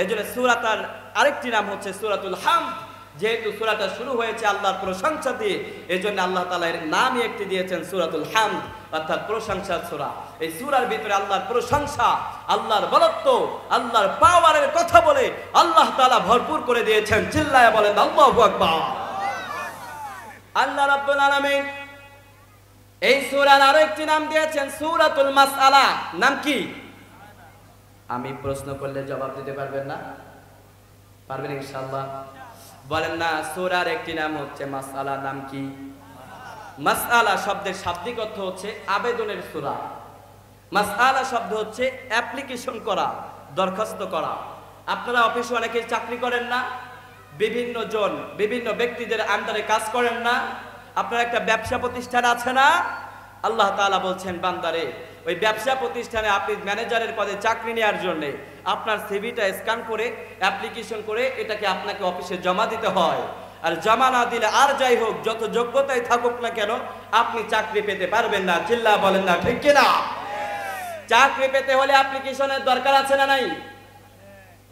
[SPEAKER 1] এই জন্য সূরাটার আরেকটি নাম হচ্ছে সূরাতুল হামদ। যেহেতু সূরাটা শুরু হয়েছে আল্লাহর প্রশংসা দিয়ে, এই জন্য আল্লাহ তাআলা এর নামই একটি দিয়েছেন সূরাতুল হামদ, অর্থাৎ প্রশংসার সূরা। এই সূরার ভিতরে আল্লাহর প্রশংসা, আল্লাহর বলত্ব, আল্লাহর পাওয়ারের কথা বলে আল্লাহ তাআলা ভরপুর করে দিয়েছেন। চিল্লায়া বলেন আল্লাহু আকবার। আল্লাহ রাব্বুল আলামিন এই সূরার আরো একটি নাম দিয়েছেন সূরাতুল মাসআলা। নাম কি? আমি প্রশ্ন করলে জবাব দিতে পারবেন না? পারবেন ইনশাআল্লাহ? বলেন না, সূরার একটি নাম হচ্ছে মাসআলা। নাম কি? মাসআলা শব্দের শাব্দিক অর্থ হচ্ছে আবেদনের সূরা। মাসআলা শব্দ হচ্ছে অ্যাপ্লিকেশন করা, দরখাস্ত করা। আপনারা অফিসে অনেকে চাকরি করেন না, বিভিন্ন জন বিভিন্ন ব্যক্তিদের আন্ডারে কাজ করেন না, আপনার একটা ব্যবসা প্রতিষ্ঠান আছে না? আল্লাহ তাআলা বলছেন, বান্দারে ওই ব্যবসা প্রতিষ্ঠানে আপনি ম্যানেজারের পদে চাকরি নেওয়ার জন্য আপনার সিভিটা স্ক্যান করে অ্যাপ্লিকেশন করে এটাকে আপনাকে অফিসে জমা দিতে হয়। আর জমা না দিলে আর যাই হোক, যত যোগ্যতাই থাকুক না কেন, আপনি চাকরি পেতে পারবেন না। চিল্লা বলেন না ঠিক কিনা? চাকরি পেতে হলে অ্যাপ্লিকেশনের দরকার আছে না নাই?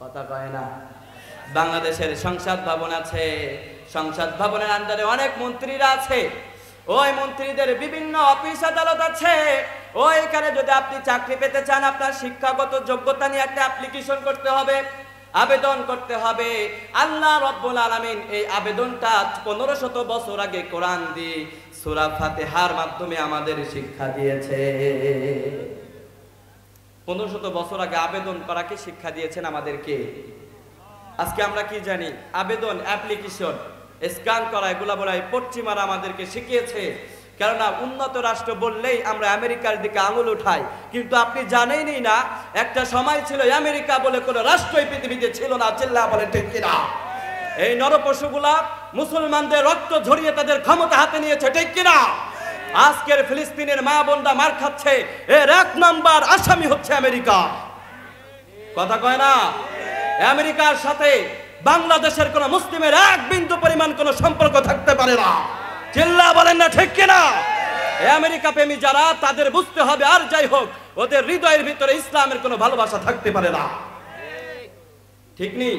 [SPEAKER 1] কথা কয় না। বাংলাদেশের সংসদ ভবন আছে, সংসদ ভবনের আন্ডারে অনেক মন্ত্রীরা আছে, ওই মন্ত্রীদের বিভিন্ন অফিস আদালত আছে। ওইখানে যদি আপনি চাকরি পেতে চান, আপনার শিক্ষাগত যোগ্যতা নিয়ে একটা অ্যাপ্লিকেশন করতে হবে, আবেদন করতে হবে। আল্লাহ রাব্বুল আলামিন এই আবেদনটা 1500 বছর আগে কোরআন দিয়ে সূরা ফাতিহার মাধ্যমে আমাদের শিক্ষা দিয়েছে। 1500 বছর আগে আবেদন করাকে শিক্ষা দিয়েছেন আমাদেরকে। আজকে আমরা কি জানি? আবেদন, অ্যাপ্লিকেশন, স্ক্যান করা, এগুলা বলা পশ্চিমারা আমাদেরকে শিখিয়েছে। কেননা উন্নত রাষ্ট্র বললেই আমরা আমেরিকার দিকে আঙুল উঠাই, কিন্তু আপনি জানেনই না একটা সময় ছিল আমেরিকা বলে কোনো রাষ্ট্রই পৃথিবীতে ছিল না। চিল্লা বলে ঠিক কিনা? এই নরপশুগুলা মুসলমানদের রক্ত ঝরিয়ে তাদের ক্ষমতা হাতে নিয়েছে, ঠিক কিনা? আজকের ফিলিস্তিনের মা বোনরা মার খাচ্ছে, এর 1 নাম্বার আসামি হচ্ছে আমেরিকা। কথা কয় না? আমেরিকার সাথে বাংলাদেশের কোন মুসলিমের 1 বিন্দু পরিমাণ কোন সম্পর্ক থাকতে পারে না। চিল্লা বলেন না ঠিক কিনা? আমেরিকা প্রেমী যারা, তাদের বুঝতে হবে আর যাই হোক ওদের হৃদয়ের ভিতরে ইসলামের কোনো ভালোবাসা থাকতে পারে না। ঠিক নেই?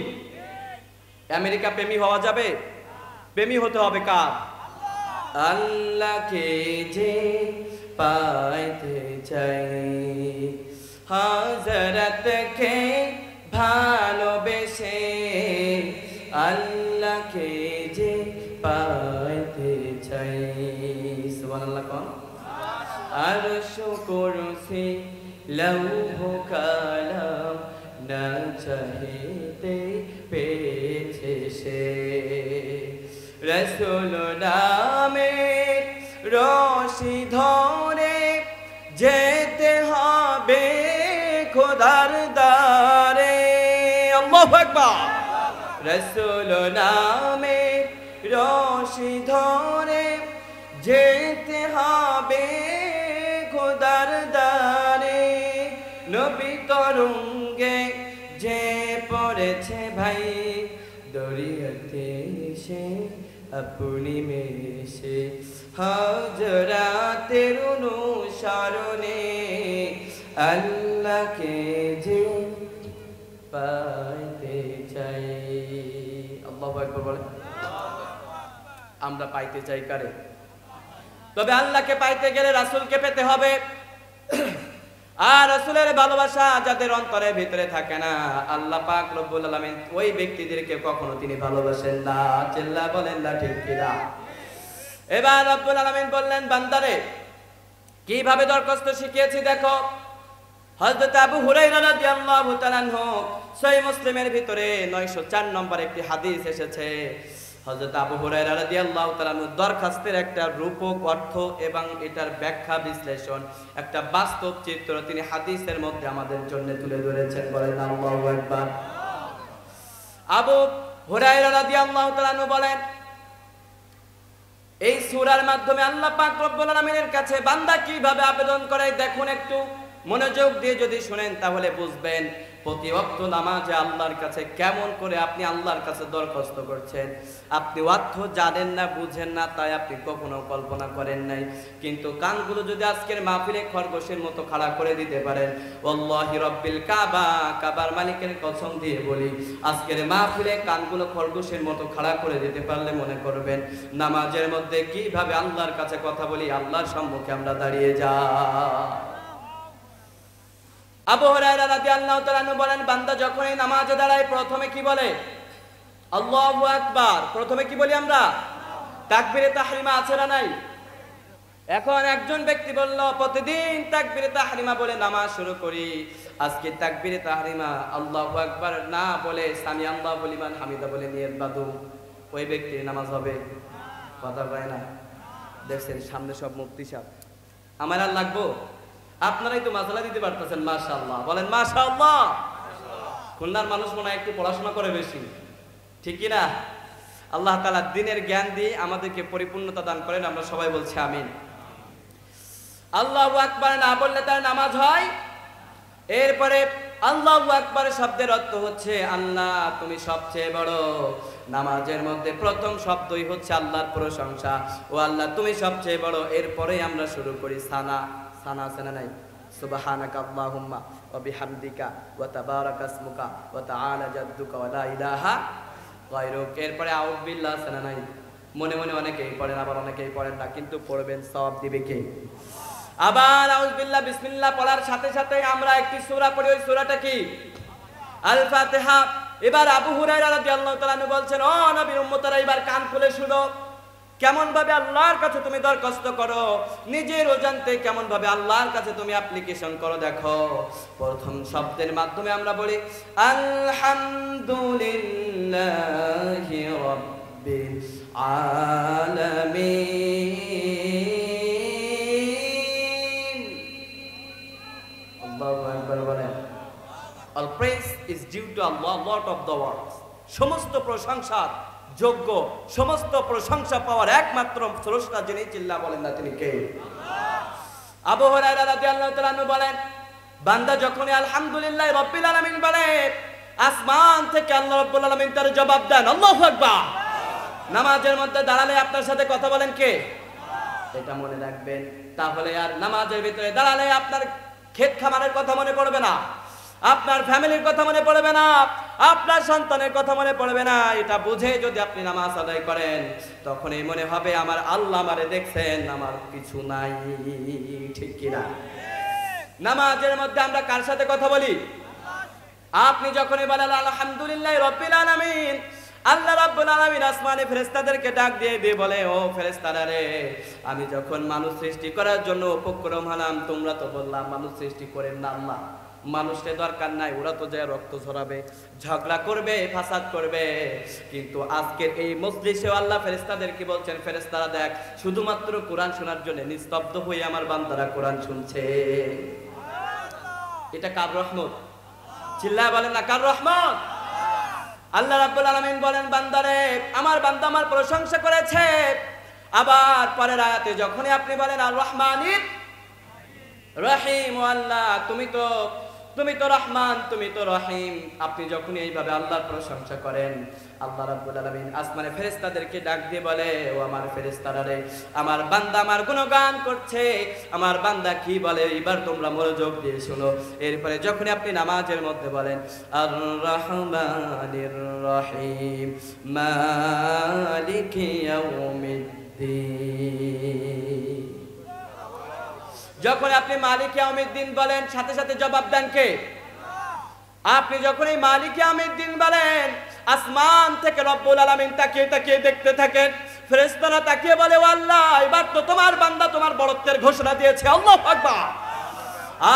[SPEAKER 1] আমেরিকা প্রেমী হওয়া যাবে? প্রেমী হতে হবে কার? আল্লাহকে যে পাইতে চাই, হযরতকে ভালোবেসে, আল্লাহকে যে পাইতে চাই। সুবহানাল্লাহ কোন? আরশ কুরসি লৌহ কালাম না চাহিতে পেয়েছে সে, রাসূল নামে রশি ধরে যেতে হবে খোদার দ্বারে। আল্লাহু আকবার। রাসূল নামে রশি ধরে যেতে হবে খোদার দ্বারে, নবী তরঙ্গে যে পড়েছে ভাই, দরিয়াতে সে আপনি মেশে, হযরতের অনুসরণে আল্লাহকে যে পাইতে চাই। আল্লাহু আকবার বলে। আমরা পাইতে চাই কারে? তবে আল্লাহকে পাইতে গেলে রাসূলকে পেতে হবে। আর রাসূলের ভালোবাসা যাদের অন্তরের ভিতরে থাকে না, আল্লাহ পাক রব্বুল আলামিন ওই ব্যক্তিদেরকে কখনো তিনি ভালোবাসেন না। চিল্লা বলেন না ঠিক কিনা? এবার রব্বুল আলামিন বললেন, বান্দারে কিভাবে দরখাস্ত শিখিয়েছি দেখো। হযরত আবু হুরায়রা রাদিয়াল্লাহু তাআলা আনহু সহিহ মুসলিমের ভিতরে 904 নম্বর একটি হাদিস এসেছে। হযরত আবু হুরায়রা রাদিয়াল্লাহু তাআলা দরখাস্তের একটা রূপক অর্থ এবং এটার ব্যাখ্যা বিশ্লেষণ, একটা বাস্তব চিত্র তিনি হাদিসের মধ্যে আমাদের জন্য তুলে ধরেছেন। বলেন আল্লাহু আকবার। আবু হুরায়রা রাদিয়াল্লাহু তাআলা বলেন, এই সূরার মাধ্যমে আল্লাহ পাক রব্বুল আলামিনের কাছে বান্দা কিভাবে আবেদন করে দেখুন। একটু মনোযোগ দিয়ে যদি শুনেন তাহলে বুঝবেন প্রতি ওয়াক্ত নামাজে আল্লাহর কাছে কেমন করে আপনি আল্লাহর কাছে দরখাস্ত করছেন। আপনি অর্থ জানেন না, বুঝেন না, তাই আপনি কখনো কল্পনা করেন নাই। কিন্তু কানগুলো যদি আজকের মাহফিলে খরগোশের মতো খাড়া করে দিতে পারেন, ওয়াল্লাহি রব্বিল কাবা, কাবার মালিকের কসম দিয়ে বলি, আজকের মাহফিলে কানগুলো খরগোশের মতো খাড়া করে দিতে পারলে মনে করবেন নামাজের মধ্যে কিভাবে আল্লাহর কাছে কথা বলি, আল্লাহর সম্মুখে আমরা দাঁড়িয়ে যাই। আবু হুরায়রা রাদিয়াল্লাহু তাআলা আনহু বলেন, বান্দা যখনই নামাজে দাঁড়ায় প্রথমে কি বলে? আল্লাহু আকবার। প্রথমে কি বলি আমরা? তাকবীরে তাহরিমা আছে না নাই? এখন একজন ব্যক্তি বলল প্রতিদিন তাকবীরে তাহরিমা বলে নামাজ শুরু করি, আজকে তাকবীরে তাহরিমা আল্লাহু আকবার না বলে সামি আল্লাহু লিমান হামিদা বলে নিয়ত বাঁধু, ওই ব্যক্তির নামাজ হবে? কথা বলে না? দেখছেন সামনে সব মুফতি সাহেব, আমার আর লাগবো? আপনারাই তো মাসালা দিতে পারতেছেন। মাশাআল্লাহ বলেন মাশাআল্লাহ। খুলনার মানুষ মনে হয় একটু পড়াশোনা করে বেশি, ঠিক কি না? আল্লাহ তাআলা দ্বীনের জ্ঞান দিয়ে আমাদেরকে পরিপূর্ণতা দান করেন, আমরা সবাই বলছি আমিন। আল্লাহু আকবার না বললে তার নামাজ হয়? এরপরে আল্লাহু আকবার শব্দের অর্থ হচ্ছে আল্লাহ তুমি সবচেয়ে বড়। নামাজের মধ্যে প্রথম শব্দই হচ্ছে আল্লাহর প্রশংসা, ও আল্লাহ তুমি সবচেয়ে বড়। এরপরে আমরা শুরু করি সানা। সানা আছে না নাই? সুবহানাকা আল্লাহুম্মা ওয়া বিহামদিকা ওয়া তাবারাকা ইসমুকা ওয়া তাআলা জাদ্দুকা ওয়া লা ইলাহা গায়রুক। এরপরে আউযু বিল্লাহ আছে না নাই? মনে মনে অনেকেই পড়েন, আবার অনেকেই পড়েন না, কিন্তু পড়বেন, সওয়াব দিবে কে? আবার আউযু বিল্লাহ বিসমিল্লাহ পড়ার সাথে সাথে আমরা একটি সূরা পড়ি, ওই সূরাটা কি? আল ফাতিহা। এবার আবু হুরায়রা রাদিয়াল্লাহু তাআলা আনহু বলছেন, ও নবীর উম্মতরা এবার কান খুলে শুনো, কেমন ভাবে আল্লাহর কাছে তুমি দরখাস্ত করো, নিজের অজান্তে কেমন ভাবে আল্লাহর কাছে তুমি অ্যাপ্লিকেশন করো দেখো। প্রথম শব্দের মাধ্যমে আমরা বলি আলহামদুলিল্লাহি রাব্বিল আলামিন। আল্লাহু আকবার বলেন। All praise is due to Allah, Lord of the worlds. সমস্ত প্রশংসা যোগ্য, সমস্ত প্রশংসা পাওয়ার একমাত্র স্রষ্টা যিনি, চিল্লা বলেন না তিনি কে? আবু হুরায়রা রাদিয়াল্লাহু তাআলা আনহু বলেন, বান্দা যখনই আলহামদুলিল্লাহ রাব্বিল আলামিন বলে, আসমান থেকে আল্লাহ রাব্বুল আলামিন তার জবাব দেন আল্লাহু আকবার। নামাজের মধ্যে দাঁড়ালে আপনার সাথে কথা বলেন কে? এটা মনে রাখবেন। তাহলে আর নামাজের ভিতরে দাঁড়ালে আপনার ক্ষেত খামারের কথা মনে পড়বে না, আপনার ফ্যামিলির কথা মনে পড়বে না, আপনার সন্তানের কথা মনে পড়বে না। এটা বুঝে যদি আপনি নামাজ আদায় করেন, তখনই মনে হবে আমার আল্লাহ আমারে দেখছেন, আমার কিছু নাই। ঠিক কিনা? নামাজের মধ্যে আমরা কার সাথে কথা বলি? আপনি যখনই বলেন আলহামদুলিল্লাহ রাব্বিল আলামিন, আল্লাহ রাব্বুল আলামিন আসমানে ফেরেশতাদেরকে ডাক দিয়ে বলে, ও ফেরেশতারা রে, আমি যখন মানুষ সৃষ্টি করার জন্য উপক্রম হলাম, তোমরা তো বললাম মানুষ সৃষ্টি করেন না আল্লাহ, মানুষের দরকার নাই, ওরা তো যায় রক্ত ঝরাবে, ঝগড়া করবে, ফাসাদ করবে। কিন্তু আজকের এই মজলিসে আল্লাহ ফেরেশতাদেরকে বলছেন, ফেরেশতারা দেখ, শুধুমাত্র কোরআন শোনার জন্য নিস্তব্ধ হয়ে আমার বান্দারা কোরআন শুনছে। এটা কার রহমত? চিল্লায় বলেন না কার রহমত? আল্লাহ রাব্বুল আলামিন বলেন, বান্দারে, আমার বান্দা আমার প্রশংসা করেছে। আবার পরের আয়াতে যখনই আপনি বলেন আর রহমানির রহিম, আল্লাহ তুমি তো রহমান, তুমি তো রহিম, আপনি যখন এইভাবে আল্লাহর প্রশংসা করেন, আল্লাহ রাব্বুল আলামিন আসমানে ফেরেশতাদেরকে ডাক দিয়ে বলে, ও আমার ফেরেশতারা রে, আমার বান্দা আমার গুণগান করছে, আমার বান্দা কি বলে, এবার তোমরা মনোযোগ দিয়ে শোনো। এরপরে যখন আপনি নামাজের মধ্যে বলেন আর রহমানির রহিম মালিকি ইয়াউমিদ্দিন, যখন আপনি মালিক ইয়াউমিদ্দিন বলেন, সাথে সাথে জবাব দেন কে? আপনি যখন এই মালিক ইয়াউমিদ্দিন বলেন, আসমান থেকে রব্বুল আলামিন তাকিয়ে দেখতে থাকেন, ফেরেশতারা তাকিয়ে বলে, ও আল্লাহ, এবার তো তোমার বান্দা তোমার বড়ত্বের ঘোষণা দিয়েছে, আল্লাহু আকবার।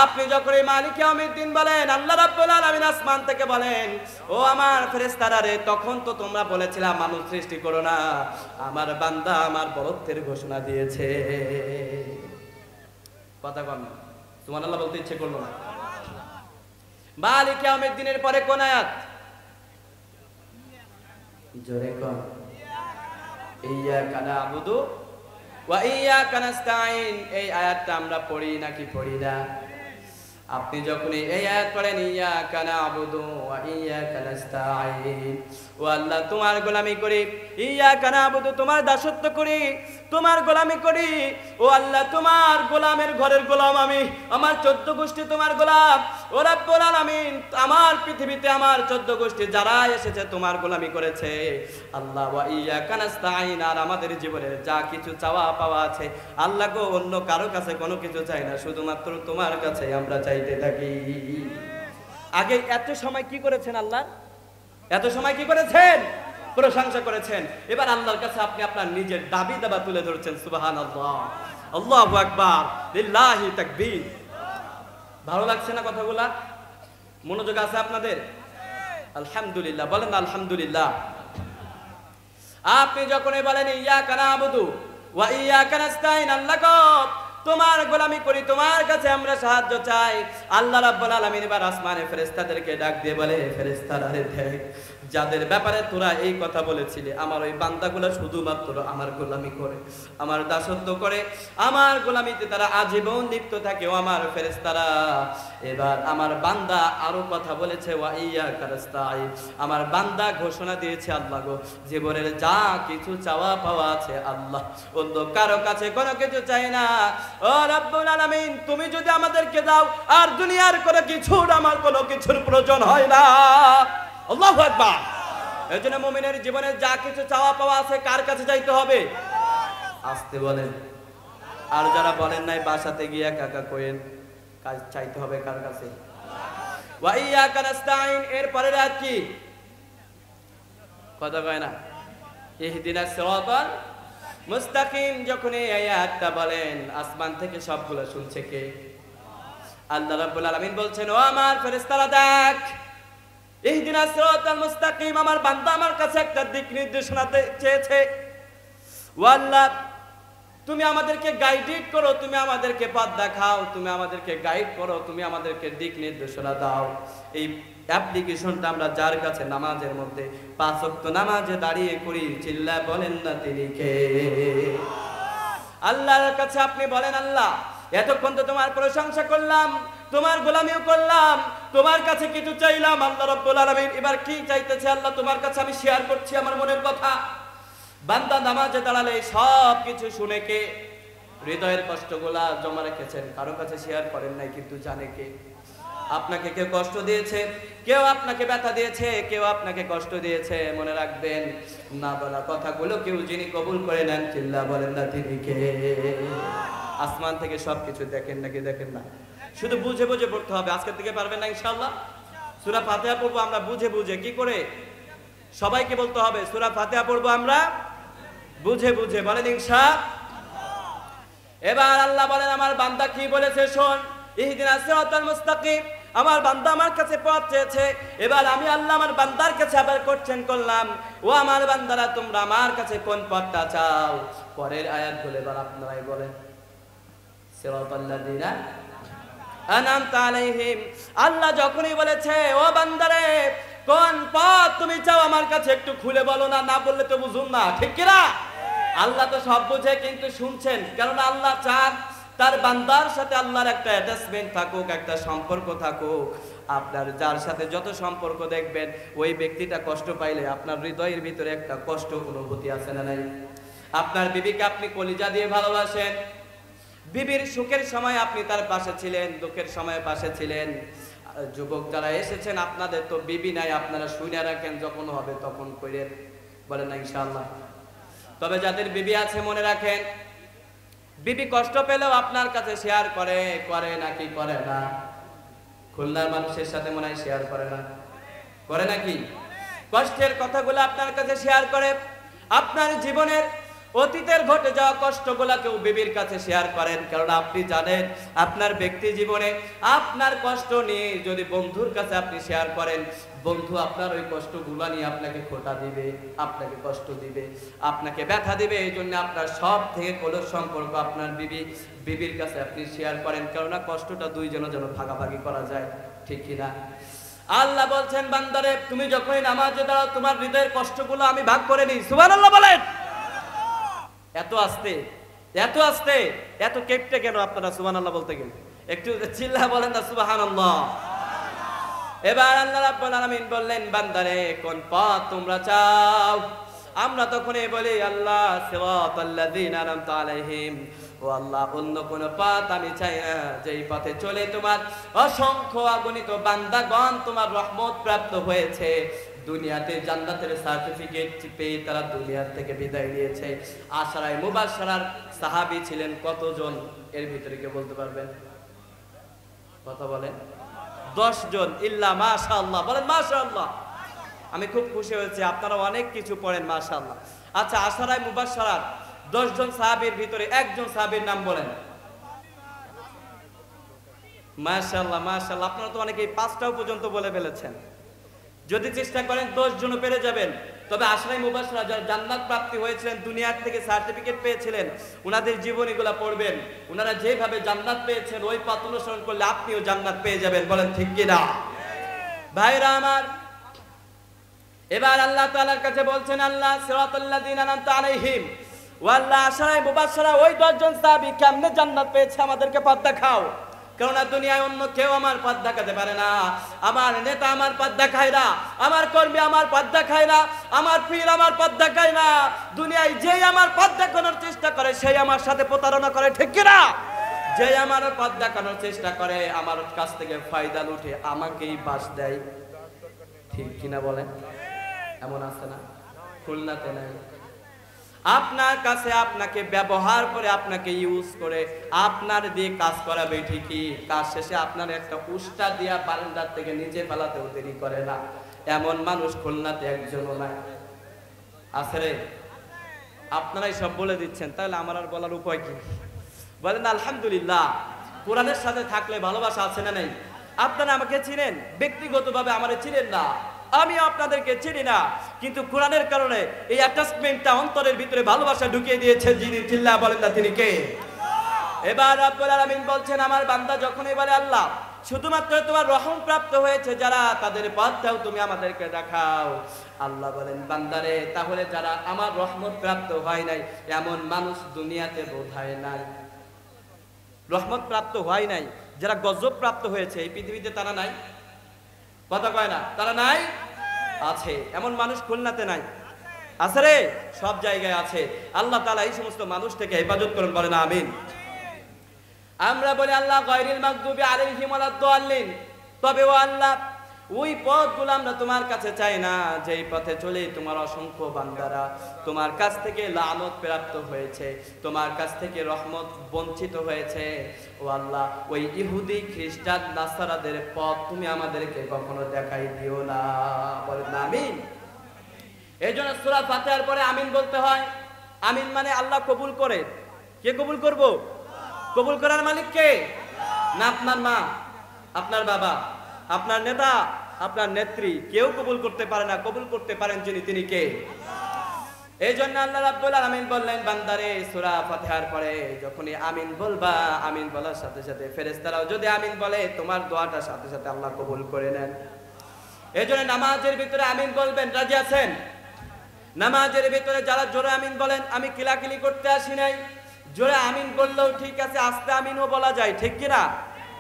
[SPEAKER 1] আপনি যখন এই মালিক ইয়াউমিদ্দিন বলেন, আল্লাহ রাব্বুল আলামিন আসমান থেকে বলেন, ও আমার ফেরেশতারা রে, তখন তো তোমরা বলেছিলা মানুষ সৃষ্টি করো না, আমার বান্দা আমার বড়ত্বের ঘোষণা দিয়েছে। কথা কম, সুবহানাল্লাহ বলতে ইচ্ছে করলো না। মালিক ইয়াউমিদ্দিনের পরে কোন আয়াত? জোরে কোন? ইয়্যাকা না'বুদু ওয়া ইয়্যাকা নাস্তাঈন। এই আয়াতটা আমরা পড়ি নাকি পড়ি না? আপনি যখন এই আয়াত পড়েন, ইয়্যাকা না'বুদু ওয়া ইয়্যাকা নাস্তাঈন, ও আল্লাহ তোমার গোলামি করি, ইয়্যাকা না'বুদু তোমার দাসত্ব করি, তোমার গোলামি করি, ও আল্লাহ তোমার গোলামের ঘরের গোলাম আমি, আমার 14 গোষ্ঠী তোমার গোলাম, ও রব্বুল আলামিন, আমার পৃথিবীতে আমার 14 গোষ্ঠী যারা এসেছে তোমার গোলামি করেছে আল্লাহ, ওয়া ইয়্যাকা নাস্তাঈন, আর আমাদের জীবনের যা কিছু চাওয়া পাওয়া আছে আল্লাহ গো, অন্য কারো কাছে কোনো কিছু চাই না, শুধুমাত্র তোমার কাছে আমরা চাইতে থাকি। আগে এত সময় কি করেছেন আল্লাহ? এত সময় কি করেছেন? প্রশংসা করেছেন। এবার আল্লাহর কাছে আপনি আপনার নিজের দাবি দাবা তুলে ধরছেন। সুবহানাল্লাহ, আল্লাহু আকবার, লিল্লাহি তাকবীর। ভালো লাগছে না কথাগুলা? মনোযোগ আছে আপনাদের? আলহামদুলিল্লাহ বলেন আলহামদুলিল্লাহ। আপনি যখনই বলেন ইয়্যাকা না'বুদু ওয়া ইয়্যাকা নাস্তাঈন, আল্লাহ গো তোমার গোলামি করি, তোমার কাছে আমরা সাহায্য চাই, আল্লাহ রাব্বুল আলামিন এবার আসমানে ফেরেশতাদেরকে ডাক দিয়ে বলে, ফেরেশতারা রে দেখ, যাদের ব্যাপারে তোরা এই কথা বলেছিলি, আমার ওই বান্দাগুলো শুধুমাত্র আমার গোলামি করে, আমার দাসত্ব করে, আমার গোলামিতে তারা আজীবন লিপ্ত থাকে, ও আমার ফেরেশতারা, এবার আমার বান্দা আরো কথা বলেছে, ওয়া ইয়্যাকা নাস্তাঈন, আমার বান্দা ঘোষণা দিয়েছে, আল্লাহ গো জীবনের যা কিছু চাওয়া পাওয়া আছে আল্লাহ, অন্য কারো কাছে কোনো কিছু চাই না, ও রব্বুল আলামিন তুমি যদি আমাদেরকে দাও, আর দুনিয়ার কোনো কিছুর আমার কোনো কিছুর প্রয়োজন হয় না। আল্লাহু আকবার। এজন্য মুমিনের জীবনে যা কিছু চাওয়া পাওয়া আছে কার কাছে চাইতে হবে? আসতে বলেন। আর যারা বলেন নাই বাসাতে গিয়ে কাকা কইেন, কাজ চাইতে হবে কার কাছে? ওয়া ইয়্যাকা নাস্তাঈন। এর পরের আয়াত কি? কথা কয় না? ইহদিনাস সিরাতাল মুস্তাকিম যখন এই আয়াতটা বলেন, আসমান থেকে সবগুলো শুনছে কে? আল্লাহ রাব্বুল আলামিন বলছেন, ও আমার ফেরেশতারা দেখ, ইহদিনাস সিরাতাল মুস্তাকিম, আমার বান্দা আমার কাছে একটা দিক নির্দেশনা চেয়েছে। ও আল্লাহ, তুমি আমাদেরকে গাইড করো, তুমি আমাদেরকে পথ দেখাও, তুমি আমাদেরকে গাইড করো, তুমি আমাদেরকে দিক নির্দেশনা দাও। এই অ্যাপ্লিকেশনটা আমরা যার কাছে নামাজের মধ্যে 5 ওয়াক্ত নামাজে দাঁড়িয়ে করি, চিল্লায় বলেন না তিনি কে? আল্লাহর কাছে আপনি বলেন, আল্লাহ এতক্ষণ তো তোমার প্রশংসা করলাম, তোমার গোলামিও করলাম, তোমার কাছে কিছু চাইলাম। আল্লাহ রাব্বুল আলামিন এবার কি চাইতেছে আল্লাহ তোমার কাছে আমি শেয়ার করছি আমার মনের কথা। বান্দা নামাজে দাঁড়ালে সব কিছু শুনে কে? হৃদয়ের কষ্টগুলা জমা রেখেছেন, কারো কাছে শেয়ার করেন নাই, কিন্তু জানে কে? আপনাকে কেউ কষ্ট দিয়েছে, কেউ আপনাকে ব্যথা দিয়েছে, কেউ আপনাকে কষ্ট দিয়েছে, মনে রাখবেন না বলা কথাগুলো কেউ যিনি কবুল করে নেন, চিল্লা বলেন না তিনি কে? আসমান থেকে সবকিছু দেখেন নাকি দেখেন না? শুধু বুঝে বুঝে পড়তে হবে। আজকে থেকে পারবেন না ইনশাআল্লাহ? সূরা ফাতিহা পড়বো আমরা বুঝে বুঝে। কি করে? সবাইকে বলতে হবে সূরা ফাতিহা পড়বো আমরা বুঝে বুঝে, বলেন ইনশাআল্লাহ। এবার আল্লাহ বলেন, আমার বান্দা কি বলেছে শোন, ইহদিনাস সিরাতাল মুস্তাকিম, আমার বান্দা আমার কাছে পথ চেয়েছে। এবার আমি আল্লাহ আমার বান্দার কাছে আবার কোশ্চেন করলাম, ও আমার বান্দারা তোমরা আমার কাছে কোন পথটা চাও? পরের আয়াতগুলো এবার আপনারাই বলেন। সিরাতাল লাযিনা আনআমতা আলাইহিম, আল্লাহ যখনই বলেছে ও বান্দারে কোন পথ তুমি চাও আমার কাছে একটু খুলে বলো না, না বললে তো বুঝুন না, ঠিক কি না? আল্লাহ তো সব বুঝে, কিন্তু শুনছেন, কারণ আল্লাহ চান তার বান্দার সাথে আল্লাহর একটা অ্যাটাচমেন্ট থাকুক, একটা সম্পর্ক থাকুক। আপনার যার সাথে যত সম্পর্ক দেখবেন ওই ব্যক্তিটা কষ্ট পাইলে আপনার হৃদয়ের ভিতরে একটা কষ্ট অনুভূতি আছে না নাই? আপনার বিবিকে আপনি কলিজা দিয়ে ভালোবাসেন, বিবির সুখের সময় আপনি তার পাশে ছিলেন, দুঃখের সময় পাশে ছিলেন। যুবক যারা এসেছেন আপনাদের তো বিবি নাই, আপনারা শুনে রাখেন, যখন হবে তখন কইরেন, বলেন না ইনশাআল্লাহ। তবে যাদের বিবি আছে মনে রাখেন, বিবি কষ্ট পেলেও আপনার কাছে শেয়ার করে নাকি করে না? খুলনার মানুষের সাথে মনে হয় শেয়ার করে না, করে নাকি? কষ্টের কথাগুলো আপনার কাছে শেয়ার করে। আপনার জীবনের অতীতের ঘটে যাওয়া কষ্টগুলা কেউ বিবির কাছে শেয়ার করেন, কারণ আপনি জানেন আপনার ব্যক্তি জীবনে আপনার কষ্ট নিয়ে যদি বন্ধুর কাছে আপনি শেয়ার করেন, বন্ধু আপনার ওই কষ্টগুলো নিয়ে আপনাকে খোঁটা দিবে, আপনাকে কষ্ট দিবে, আপনাকে ব্যথা দিবে। এই জন্য আপনার সব থেকে কলর সম্পর্ক আপনার বিবির কাছে আপনি শেয়ার করেন, কেননা কষ্টটা দুইজনের জন্য ভাগাভাগি করা যায়, ঠিক কিনা? আল্লাহ বলছেন, বান্দারে তুমি যখনই নামাজে দাঁড়াও তোমার হৃদয়ের কষ্টগুলো আমি ভাগ করে নিই। সুবহানাল্লাহ বলেন। এত আস্তে, এত আস্তে, এত কেপটে কেন আপনারা সুবহানাল্লাহ বলতে গেলে? একটু চিল্লা বলেন না সুবহানাল্লাহ। এবার আল্লাহ রাব্বুল আলামিন বললেন, বান্দারে কোন পথ তোমরা চাও? আমরা তখনই বলি, আল্লাহ সিরাতাল লাযিনা আনআমতা আলাইহিম, ও আল্লাহ অন্য কোন পথ আমি চাই না, যেই পথে চলে তোমার অসংখ্য অগণিত বান্দাগণ তোমার রহমত প্রাপ্ত হয়েছে, দুনিয়াতে জান্নাতের সার্টিফিকেট পেয়ে তারা দুনিয়া থেকে বিদায় নিয়েছে। আশারায়ে মুবাশশারার সাহাবী ছিলেন কতজন? এর ভিতরে কে বলতে পারবেন? কথা বলেন। 10 জন। ইল্লা মাশাআল্লাহ, বলেন মাশাআল্লাহ। আমি খুব খুশি হয়েছি, আপনারা অনেক কিছু পড়েন মাশাআল্লাহ। আচ্ছা, আশারায়ে মুবাশশারার 10 জন সাহাবীর ভিতরে একজন সাহাবীর নাম বলেন। মাশাআল্লাহ মাশাআল্লাহ, আপনারা তো অনেকেই 5টাও পর্যন্ত বলে ফেলেছেন। যদি চেষ্টা করেন 10 জনও পেরে যাবেন। তবে আশরায়ে মুবাশশারা যারা জান্নাত প্রাপ্তি হয়েছিলেন, দুনিয়ার থেকে সার্টিফিকেট পেয়েছিলেন, ওনাদের জীবনীগুলো পড়বেন। ওনারা যেভাবে জান্নাত পেয়েছেন ওই পথ অনুসরণ করলে আপনিও জান্নাত পেয়ে যাবেন, বলেন ঠিক কি না? ভাইরা আমার, এবার আল্লাহ তাআলার কাছে বলছেন, আল্লাহ সিরাতাল লাযিনা আনআমতা আলাইহিম, ও আল্লাহ আশরায়ে মুবাশশারা ওই 10 জন সাহাবী কেমনে জান্নাত পেয়েছে আমাদেরকে পথ দেখাও। কেননা দুনিয়ায় অন্য কেউ আমার পথ দেখাতে পারে না, আমার নেতা আমার পথ দেখায় না, আমার কর্মী আমার পথ দেখায় না, আমার পীর আমার পথ দেখায় না। দুনিয়ায় যেই আমার পথ দেখানোর চেষ্টা করে সেই আমার সাথে প্রতারণা করে, ঠিক কি না? যে আমার পথ দেখানোর চেষ্টা করে আমার কাছ থেকে ফায়দা লুটে আমাকেই বাস দেয়, ঠিক কিনা বলেন? এমন আছে না? খুলনাতে নাই? আপনার কাছে আপনাকে ব্যবহার করে, আপনাকে ইউজ করে আপনার দিয়ে কাজ করাবে ঠিকই, কাজ শেষে আপনার একটা উষ্টা দিয়া বারান্দার থেকে নিচে ফেলাতেও দেরি করে না। এমন মানুষ খুলনাতে একজনও নাই। আছে রে? আপনারাই সব বলে দিচ্ছেন, তাহলে আমার আর বলার উপায় কি? বলেন আলহামদুলিল্লাহ। কোরআনের সাথে থাকলে ভালোবাসা আছে না নেই? আপনারা আমাকে চিনেন, ব্যক্তিগতভাবে আমারে চিনেন না, আমি আপনাদেরকে চিনি না, কিন্তু কোরআনের কারণে এই অ্যাটাচমেন্টটা অন্তরের ভিতরে ভালোবাসা ঢুকিয়ে দিয়েছেন যিনি, চিল্লা বলেন না তিনি কে? এবার রব্বুল আলামিন বলছেন, আমার বান্দা যখনই বলে আল্লাহ শুধুমাত্র তোমার রহম প্রাপ্ত হয়েছে যারা, তাদের পথটাও তুমি আমাদেরকে দেখাও। আল্লাহ বলেন, বান্দারে তাহলে যারা আমার রহমত প্রাপ্ত হয় নাই এমন মানুষ দুনিয়াতে বোধহয় নাই। রহমত প্রাপ্ত হয় নাই, যারা গজব প্রাপ্ত হয়েছে এই পৃথিবীতে তারা নাই? কথা কয় না, তারা নাই? আছে। এমন মানুষ খুলনাতে নাই? আছে রে, সব জায়গায় আছে। আল্লাহ তাআলা এই সমস্ত মানুষ থেকে হেফাজত করুন, বলেন আমিন। আমরা বলি আল্লাহ গায়রিল মাগদুবি আলাইহিম ওয়ালাদ-দাল্লিন, তবে ও আল্লাহ ওই পথগুলো আমরা তোমার কাছে চাই না যেই পথে চলে তোমার অসংখ্য বান্দারা তোমার কাছ থেকে লানত প্রাপ্ত হয়েছে, তোমার কাছ থেকে রহমত বঞ্চিত হয়েছে। ও আল্লাহ ওই ইহুদি খ্রিস্টান নাসারাদের পথ তুমি আমাদেরকে কখনো দেখাই দিও না, বলেন আমিন। এই জন্য সূরা ফাতিহার পরে আমিন বলতে হয়। আমিন মানে আল্লাহ কবুল করে। কে কবুল করব? কবুল করার মালিক কে? না আপনার মা, আপনার বাবা, আপনার নেতা, আপনার নেত্রী, কেউ কবুল করতে পারে না। কবুল করতে পারেন যিনি, তিনি কে? এই জন্য আল্লাহ রাব্বুল আলামিন বললেন, বান্দারে সূরা ফাতিহার পরে যখনই আমিন বলবা, আমিন বলার সাথে সাথে ফেরেশতারাও যদি আমিন বলে তোমার দোয়াটার সাথে সাথে আল্লাহ কবুল করে নেন। এই জন্য নামাজের ভিতরে আমিন বলবেন, রাজি আছেন? নামাজের ভিতরে যারা জোরে আমিন বলেন, আমি কিলাকিলি করতে আসি নাই, জোরে আমিন বললেও ঠিক আছে, আস্তে আমিনও বলা যায়, ঠিক কিনা?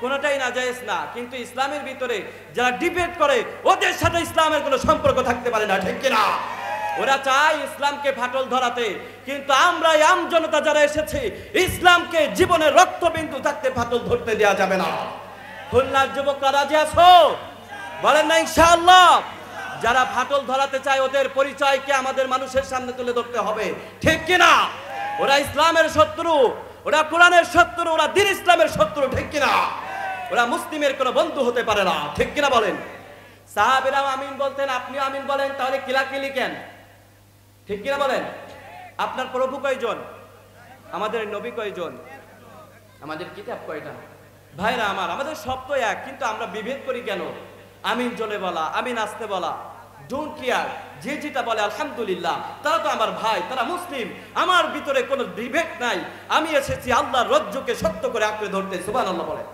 [SPEAKER 1] কোনোটাই নাজায়েজ না। কিন্তু ইসলামের ভিতরে যারা ডিবেট করে ওদের সাথে ইসলামের কোনো সম্পর্ক থাকতে পারে না, ঠিক কিনা? ওরা চায় ইসলামকে ফাটল ধরাতে, কিন্তু আমরা আম জনতা যারা এসেছি ইসলামকে জীবনের রক্তবিন্দু থাকতে ফাটল ধরতে দেওয়া যাবে না। খুলনার যুবকরা রাজি আছো? বলেন না ইনশাআল্লাহ। যারা ফাটল ধরাতে চায় ওদের পরিচয়কে আমাদের মানুষের সামনে তুলে ধরতে হবে, ঠিক কিনা? ওরা ইসলামের শত্রু, ওরা কোরআনের শত্রু, ওরা দ্বীন ইসলামের শত্রু, ঠিক কিনা? ওরা মুসলিমের কোনো বন্ধু হতে পারে না, ঠিক কিনা বলেন? সাহাবীরাও আমিন বলতেন, আপনিও আমিন বলেন, তাহলে কিলাকিলি কেন? ঠিক কিনা বলেন? আপনার প্রভু কয়জন? আমাদের নবী কয়জন? আমাদের কিতাব কয়টা? ভাইরা আমার, আমাদের সব তো এক, কিন্তু আমরা বিভেদ করি কেন? আমিন জলে বলা, আমিন আসতে বলা, ডোন্ট কেয়ার, যে যেটা বলে আলহামদুলিল্লাহ, তারা তো আমার ভাই, তারা মুসলিম, আমার ভিতরে কোনো বিভেদ নাই। আমি এসেছি আল্লাহর রজ্জুকে সত্য করে আঁকড়ে ধরতে, সুবহানাল্লাহ বলে।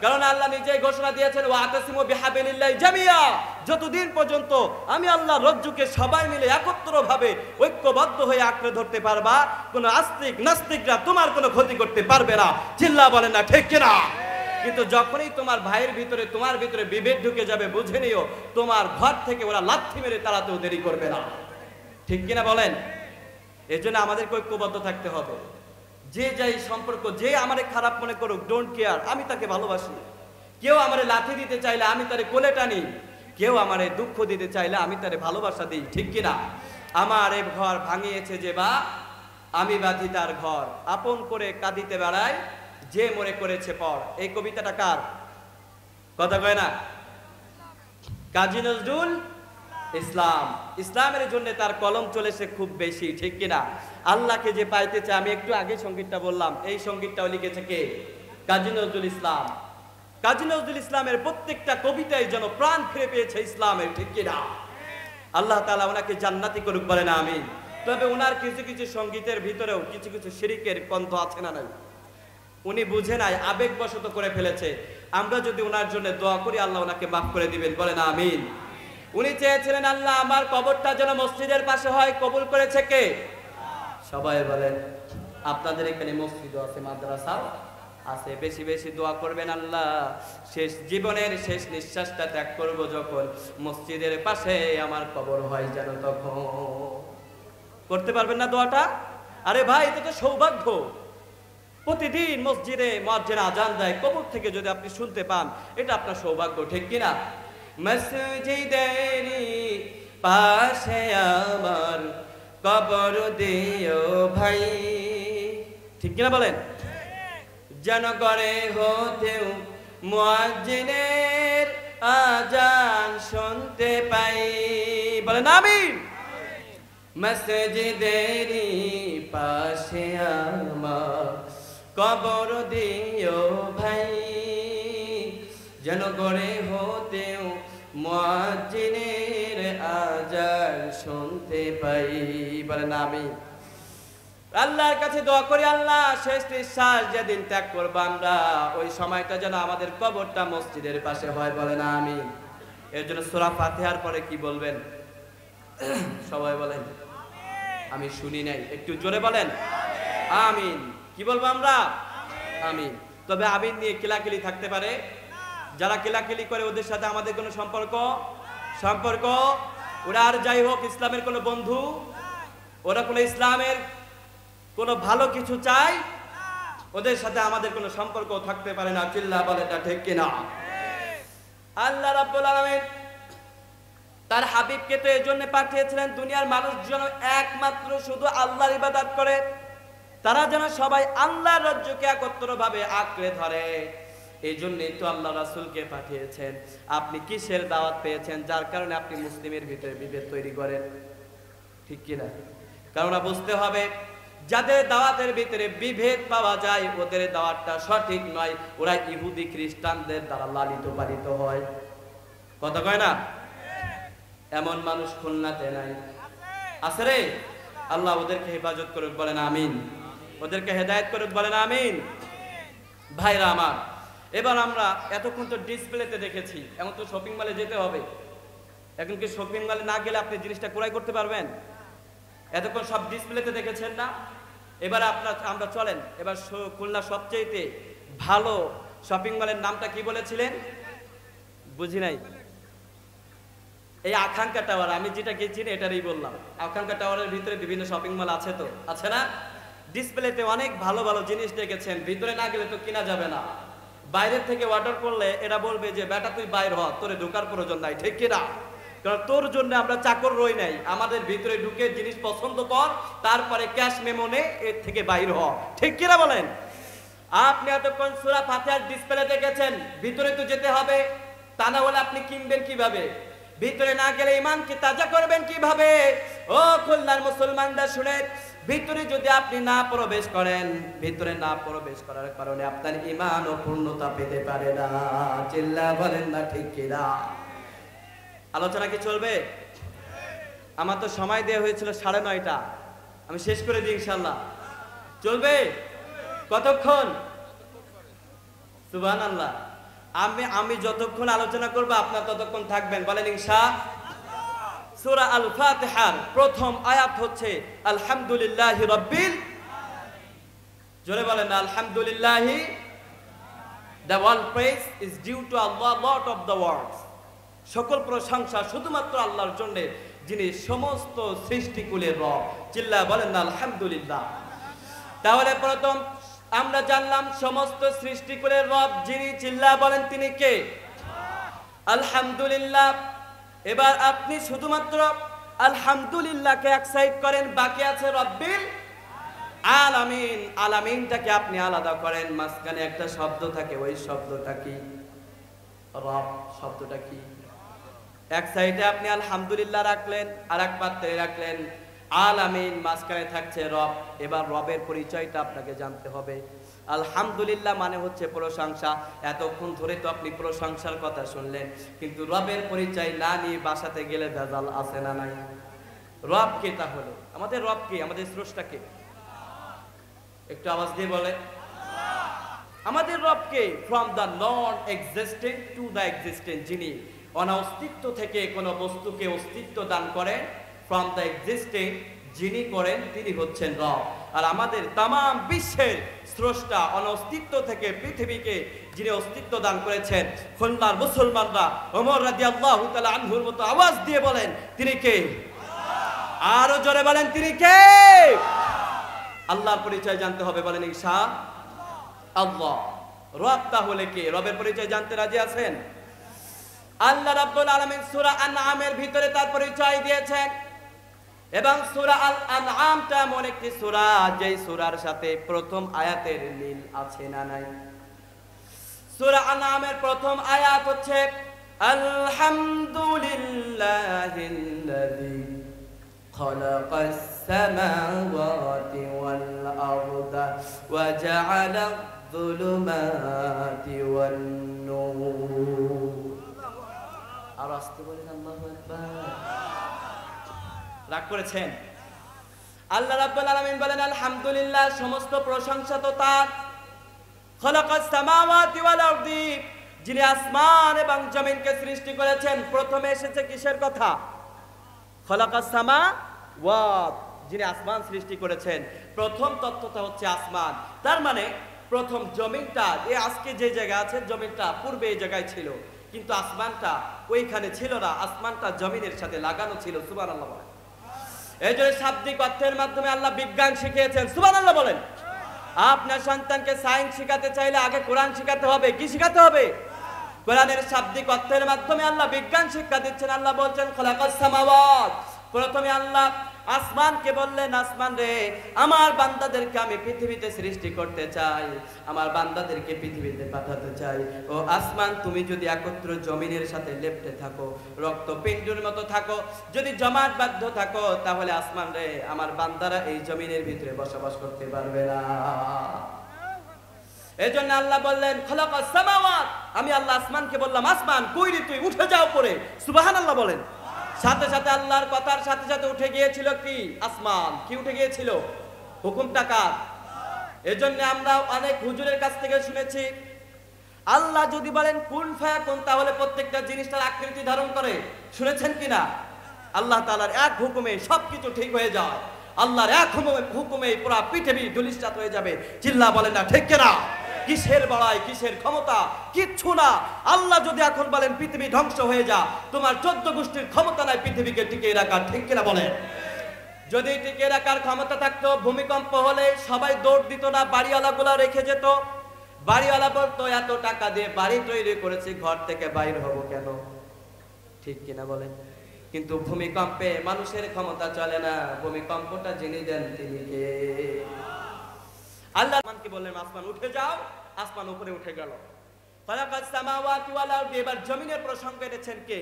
[SPEAKER 1] কারণ আল্লাহ নিজেই ঘোষণা দিয়েছেন, ওয়াতাসিমু বিহাবিলিল্লাহি জামিয়া, যতদিন পর্যন্ত আমি আল্লাহর রজ্জুকে সবাই মিলে একত্রভাবে ঐক্যবদ্ধ হয়ে আঁকড়ে ধরতে পারবা, কোনো আস্তিক নাস্তিকরা তোমার কোনো ক্ষতি করতে পারবে না, চিল্লা বলেন না, ঠিক কিনা? কিন্তু যখনই তোমার ভাইয়ের ভিতরে, তোমার ভিতরে বিভেদ ঢুকে যাবে, বুঝে নিও তোমার ঘর থেকে ওরা লাথি মেরে তাড়াতেও দেরি করবে না, ঠিক কিনা বলেন? এই জন্য আমাদেরকে ঐক্যবদ্ধ থাকতে হবে। যে যাই সম্পর্ক, যে আমারে খারাপ মনে করুক, ডোন্ট কেয়ার, আমি তাকে ভালোবাসি। কেউ আমারে লাথি দিতে চাইলে আমি তারে কোলে টানি, কেউ আমারে দুঃখ দিতে চাইলে আমি তারে ভালোবাসা দিই, ঠিক কিনা? আমার এ ঘর ভাঙিয়েছে যে বা, আমি বাঁধি তার ঘর, আপন করে কাঁদিতে বেড়ায় যে মরে করেছে পর। এই কবিতাটা কার? কথা কয় না? কাজী নজরুল ইসলাম। ইসলামের জন্য তার কলম চলেছে খুব বেশি, ঠিক কিনা? আল্লাহকে যে পাইতে চায়, আমি একটু আগে সঙ্গীতটা বললাম, এই সঙ্গীতটাও লিখেছে কে? কাজী নজরুল ইসলাম। কাজী নজরুল ইসলামের প্রত্যেকটা কবিতায় যেন প্রাণ ফিরে পেয়েছে ইসলামের, ঠিক কিনা? আল্লাহ তাআলা ওনাকে জান্নাতি করুক, বলেন আমিন। তবে ওনার কিছু কিছু সঙ্গীতের ভিতরেও কিছু কিছু শিরকের কণ্ঠ আছে না নাই? উনি বুঝে নাই, আবেগবশত করে ফেলেছে। আমরা যদি ওনার জন্য দোয়া করি, আল্লাহ ওনাকে মাফ করে দিবেন, বলেন আমিন। উনি চেয়েছিলেন আল্লাহ আমার কবরটা যেন মসজিদের পাশে হয়, কবুল করেছে কে? সবাই বলেন। আপনাদের এখানে মসজিদও আছে, মাদ্রাসাও আছে, বেশি বেশি দোয়া করবেন, আল্লাহ শেষ জীবনের শেষ নিঃশ্বাসটা ত্যাগ করব যখন, মসজিদের পাশে আমার কবর হয় যেন তখন। করতে পারবেন না দোয়াটা? আরে ভাই, এটা তো সৌভাগ্য। প্রতিদিন মসজিদে মুয়াজ্জিন আজান দেয়, কবর থেকে যদি আপনি শুনতে পান, এটা আপনার সৌভাগ্য, ঠিক কিনা? মসজিদের পাশে আমার কবর দিও ভাই, ঠিক কিনা বলেন? যেন করে হতেও মুয়াজ্জিনের আজান শুনতে পাই, বলেন আমিন। মসজিদেরই পাশে আমার কবর দিও ভাই, যেন গড়ে হতেও মুয়াজ্জিনের আজান শুনতে পাই। বলেন আমিন। আল্লাহর কাছে দোয়া করি, আল্লাহ শেষ নিঃশ্বাস যেদিন ত্যাগ করবো আমরা, ওই সময়টা যেন আমাদের কবরটা মসজিদের পাশে হয়। বলেন আমিন। এর জন্য সূরা ফাতিহার পরে কি বলবেন সবাই বলেন? আমি শুনি নাই, একটু জোরে বলেন আমিন। কি বলবো আমরা? আমিন। তবে আমিন নিয়ে কিলাকিলি থাকতে পারে? যারা কিলাকিলি করে ওদের সাথে আমাদের কোনো সম্পর্ক ওরা আর যাই হোক ইসলামের কোনো বন্ধু, ওরা কোনো ইসলামের কোনো ভালো কিছু চাই, ওদের সাথে আমাদের কোনো সম্পর্ক থাকতে পারে না। চিল্লা বলে এটা ঠিক কিনা? আল্লাহ রাব্বুল আলামিন তার হাবিবকে তো এজন্য পাঠিয়েছিলেন দুনিয়ার মানুষ যেন একমাত্র শুধু আল্লাহর ইবাদত করে, তারা যেন সবাই আল্লাহর রাজ্যকে একত্রভাবে আঁকড়ে ধরে। এই জন্যই তো আল্লাহ রাসূলকে পাঠিয়েছেন। আপনি কিসের দাওয়াত পেয়েছেন যার কারণে আপনি মুসলিমের ভিতরে বিভেদ তৈরি করেন? ঠিক কিনা? কারণ বুঝতে হবে, যাদের দাওয়াতের ভিতরে বিভেদ পাওয়া যায় ওদের দাওয়াতটা সঠিক নয়, ওরা ইহুদি খ্রিস্টানদের দ্বারা লালিত পালিত হয়। কথা কয় না? এমন মানুষ খুলনাতে নাই, আছে রে? আল্লাহ ওদেরকে হেফাজত করুক, বলেন আমিন। ওদেরকে হেদায়েত করুক, বলেন আমিন। ভাইরা আমার, এবার আমরা এতক্ষণ তো ডিসপ্লেতে দেখেছি, এখন তো শপিং মলে যেতে হবে। এখন কি শপিং মলে না গেলে আপনি জিনিসটা ক্রয় করতে পারবেন? এতক্ষণ সব ডিসপ্লেতে দেখেছেন না? এবার আমরা চলেন, এবার খুলনা সবচেয়ে ভালো শপিং মলের নামটা কি বলেছিলেন? বুঝি নাই। এই আকাঙ্ক্ষা টাওয়ার, আমি যেটা গেছি এটারই বললাম। আকাঙ্ক্ষা টাওয়ারের ভিতরে বিভিন্ন শপিং মল আছে, তো আছে না? ডিসপ্লেতে অনেক ভালো ভালো জিনিস দেখেছেন, ভিতরে না গেলে তো কিনা যাবে না। বাইরের থেকে অর্ডার করলে এরা বলবে যে বেটা তুই বাইর হ, তোরে ঢোকার প্রয়োজন নাই। ঠিক কিনা? কারণ তোর জন্য আমরা চাকর রই নাই, আমাদের ভিতরে ঢুকে জিনিস পছন্দ কর, তারপরে ক্যাশ মেমো নে, এর থেকে বাইর হ। ঠিক কিনা বলেন? আপনি এতক্ষণ সূরা ফাতিহার ডিসপ্লে দেখেছেন, ভিতরে তো যেতে হবে, তা না হলে আপনি কিনবেন কিভাবে? ভিতরে না গেলে ঈমানকে তাজা করবেন কিভাবে? ও খুলনার মুসলমানরা শুনে, ভিতরে যদি আপনি না প্রবেশ করেন, ভিতরে না প্রবেশ করার কারণে আপনার ঈমান ও পূর্ণতা পেতে পারে না। চিল্লা বলেন না ঠিক কিনা? আলোচনা কি চলবে? আমার তো সময় দেওয়া হয়েছিল 9:30, আমি শেষ করে দিই ইনশাআল্লাহ। চলবে? কতক্ষণ? সুবহানাল্লাহ। আমি যতক্ষণ আলোচনা করব আপনারা ততক্ষণ থাকবেন, বলেন ইনশাআল্লাহ। সূরা আল ফাতিহার প্রথম আয়াত হচ্ছে আলহামদুলিল্লাহি রাব্বিল আলামিন। জোরে বলেন আলহামদুলিল্লাহি। The all praise is due to Allah, Lord of the worlds. সকল প্রশংসা শুধুমাত্র আল্লাহর জন্য, যিনি সমস্ত সৃষ্টিকুলের রব। চিল্লা বলেন না আলহামদুলিল্লাহ। তাহলে প্রথম আমরা জানলাম সমস্ত সৃষ্টিকুলের রব যিনি, চিল্লা বলেন তিনি কে? আলহামদুলিল্লাহ। এবার আপনি শুধুমাত্র আলহামদুলিল্লাহকে এক্সাইট করেন, বাকি আছে রব্বিল আলামিন। আলামিনটাকে আপনি আলাদা করেন, মাঝখানে একটা শব্দ থাকে, ওই শব্দটা কি? রব। শব্দটা কি? এক সাইডে আপনি আলহামদুলিল্লাহ রাখলেন, আর এক পাত্রে রাখলেন আলামিন, মাঝখানে থাকছে রব। এবার রবের পরিচয়টা আপনাকে জানতে হবে। আলহামদুলিল্লাহ মানে হচ্ছে প্রশংসা। এতক্ষণ ধরে তো আপনি প্রশংসার কথা শুনলেন, কিন্তু রবের পরিচয় না নিয়ে বাসাতে গেলে ভেজাল আছে না নাই? রব কে তাহলে? আমাদের রব কে? আমাদের স্রষ্টা কে? একটু আওয়াজ দিয়ে বলে। আমাদের রব কে? From the non existent to the existent, যিনি অনস্তিত্ব থেকে কোনো বস্তুকে অস্তিত্ব দান করেন। ফ্রম দ্য এক্সিস্টেন্ট যিনি করেন তিনি হচ্ছেন রব। আর আমাদের তামাম বিশ্বের স্রষ্টা, অনস্তিত্ব থেকে পৃথিবীকে যিনি অস্তিত্ব দান করেছেন, খুলনার মুসলমানরা ওমর রাদিয়াল্লাহু তাআলা আনহুর মতো আওয়াজ দিয়ে বলেন তিনি কে? আরো জোরে বলেন তিনি কে? আল্লাহর পরিচয় জানতে হবে, বলেন ইনশাআল্লাহ। রব তাহলে কে? রবের পরিচয় জানতে রাজি আছেন? আল্লাহ রাব্বুল আলামিন সূরা আনআমের ভিতরে তার পরিচয় দিয়েছেন, এবং সূরা আল আনআমটা এমন একটি সূরা যেই সূরার সাথে প্রথম আয়াতের মিল আছে না নাই? সূরা আনআমের প্রথম আয়াত হচ্ছে আলহামদুলিল্লাহিল্লাযী خلق السماوات والأرض وجعل الظلمات والنور আর আসতে বলেন আল্লাহু আকবার। রাগ করেছেন? আল্লাহ রাব্বুল আলামিন বলেন আলহামদুলিল্লাহ, সমস্ত প্রশংসা তো তার। খলাকাস সামাওয়াতি ওয়াল আরদি, যিনি আসমান এবং জমিনকে সৃষ্টি করেছেন। প্রথমে এসেছে কিসের কথা? খলাকাস সামাওয়াত, যিনি আসমান সৃষ্টি করেছেন। প্রথম তত্ত্বটা হচ্ছে আসমান। তার মানে প্রথম জমিনটা, এই আজকে যে জায়গা আছে জমিনটা পূর্বে এই জায়গায় ছিল, কিন্তু আসমানটা ওইখানে ছিল না, আসমানটা জমিনের সাথে লাগানো ছিল। সুবহানাল্লাহ বলেন। এই জন্য শাব্দিক অর্থের মাধ্যমে আল্লাহ বিজ্ঞান শিখিয়েছেন। সুবহানাল্লাহ বলেন। আপনার সন্তানকে সায়েন্স শেখাতে চাইলে আগে কোরআন শেখাতে হবে। কি শেখাতে হবে? কোরআনের শাব্দিক অর্থের মাধ্যমে আল্লাহ বিজ্ঞান শিক্ষা দিচ্ছেন। আল্লাহ বলছেন খলাকাস সামাওয়াত, প্রথমে আল্লাহ আসমানকে বললেন, আসমান রে, আমার বান্দাদেরকে আমি পৃথিবীতে সৃষ্টি করতে চাই, আমার বান্দাদেরকে পৃথিবীতে পাঠাতে চাই। ও আসমান, তুমি যদি একত্র জমিনের সাথে লেপ্টে থাকো, রক্তপিণ্ডের মতো থাকো, যদি জমাটবদ্ধ থাকো, তাহলে আসমান রে, আমার বান্দারা এই জমিনের ভিতরে বসবাস করতে পারবে না। এজন্য আল্লাহ বললেন খলাকাস সামাওয়াত, আমি আল্লাহ আসমানকে বললাম, আসমান কই রে তুই, উঠে যাও পরে। সুবহানাল্লাহ বলেন। সাথে সাথে আল্লাহর কথার সাথে সাথে উঠে গিয়েছিল কি? আসমান। কি উঠে গিয়েছিল? হুকুমটা কার? এজন্য আমরা অনেক হুজুরের কাছ থেকে শুনেছি, আল্লাহ যদি বলেন কুন ফায়াকুন, তাহলে প্রত্যেকটা জিনিসটার আকৃতি ধারণ করে। শুনেছেন কিনা? আল্লাহ তাআলার এক হুকুমে সবকিছু ঠিক হয়ে যায়। আল্লাহর এক হুকুমে পুরো পৃথিবী ধূলিসাৎ হয়ে যাবে। চিল্লা বলেন না ঠিক কিনা? কিসের বড়াই, কিসের ক্ষমতা? কিচ্ছু না। আল্লাহ যদি এখন বলেন পৃথিবী ধ্বংস হয়ে যা, তোমার 14 গোষ্ঠীর ক্ষমতা নাই পৃথিবীকে টিকিয়ে রাখার। ঠিক কিনা বলেন? যদি টিকিয়ে রাখার ক্ষমতা থাকতো, ভূমিকম্প হলে সবাই দৌড় দিত না, বাড়িওয়ালাগুলো রেখে যেত। বাড়িওয়ালা বলতো এত টাকা দিয়ে বাড়ি তৈরি করেছি, ঘর থেকে বাইর হব কেন? ঠিক কিনা বলেন? কিন্তু ভূমিকম্পে মানুষের ক্ষমতা চলে না। ভূমিকম্পটা যিনি দেন তিনি কে? আল্লাহ আসমানকে বললেন, আসমান উঠে যাও। আসমান উপরে উঠে গেল। খলাকাস সামাওয়াতি ওয়াল আরদি, এবার জমিনের প্রসঙ্গ এনেছেন কে?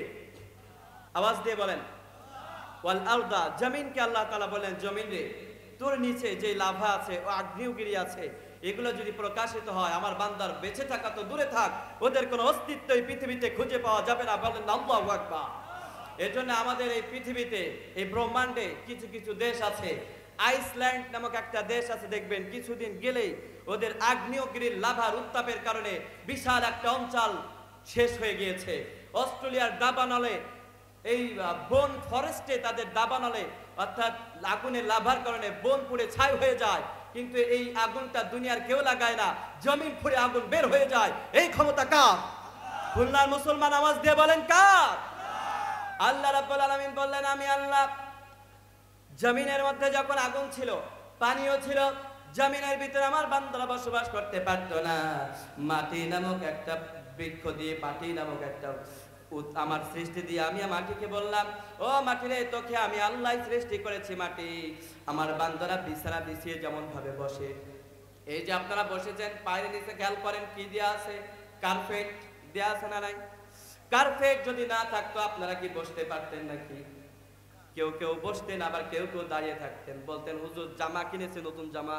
[SPEAKER 1] আওয়াজ দিয়ে বলেন। ওয়াল আরদা, জমিনকে আল্লাহ তাআলা বলেন, জমিন রে, তোর নিচে যে লাভা আছে ও আগ্নেয়গিরি আছে, এগুলো যদি প্রকাশিত হয়, আমার বান্দার বেঁচে থাকা তো দূরে থাক, ওদের কোনো অস্তিত্বই পৃথিবীতে খুঁজে পাওয়া যাবে না। বলেন আল্লাহু আকবার। এজন্য আমাদের এই পৃথিবীতে, এই ব্রহ্মাণ্ডে কিছু কিছু দেশ আছে। আইসল্যান্ড নামক একটা দেশ আছে, দেখবেন কিছুদিন গেলেই ওদের আগ্নেয়গিরির লাভার উত্তাপের কারণে বিশাল একটা অঞ্চল শেষ হয়ে গিয়েছে। অস্ট্রেলিয়ার দাবানলে, এই বন ফরেস্টে তাদের দাবানলে, অর্থাৎ আগুনের লাভার কারণে বন পুড়ে ছাই হয়ে যায়, কিন্তু এই আগুনটা দুনিয়ার কেউ লাগায় না, জমিন পুড়ে আগুন বের হয়ে যায়। এই ক্ষমতা কার? খুলনার মুসলমান আওয়াজ দিয়ে বলেন কার? আল্লাহ রাব্বুল আলামিন বললেন, আমি আল্লাহ জমিনের মধ্যে যখন আগুন ছিল, পানিও ছিল, জমিনের ভিতরে আমার বান্দারা বসবাস করতে পারতো না। মাটি নামক একটা বৃক্ষ দিয়ে, মাটি নামক একটা আমার সৃষ্টি দিয়ে আমি মাটিকে বললাম, ও মাটি রে, তোকে আমি আল্লাহ সৃষ্টি করেছি। মাটি, আমার বান্দারা বিছানা বিছিয়ে যেমন ভাবে বসে, এই যে আপনারা বসেছেন, পায়ের নিচে খেয়াল করেন কি দেয়া আছে? কার্পেট দেয়া আছে না নাই? কার্পেট যদি না থাকতো আপনারা কি বসতে পারতেন নাকি? কেউ কেউ বসতেন, আবার কেউ কেউ দাঁড়িয়ে থাকতেন। বলতেন হুজুর জামা কিনেছে, নতুন জামা,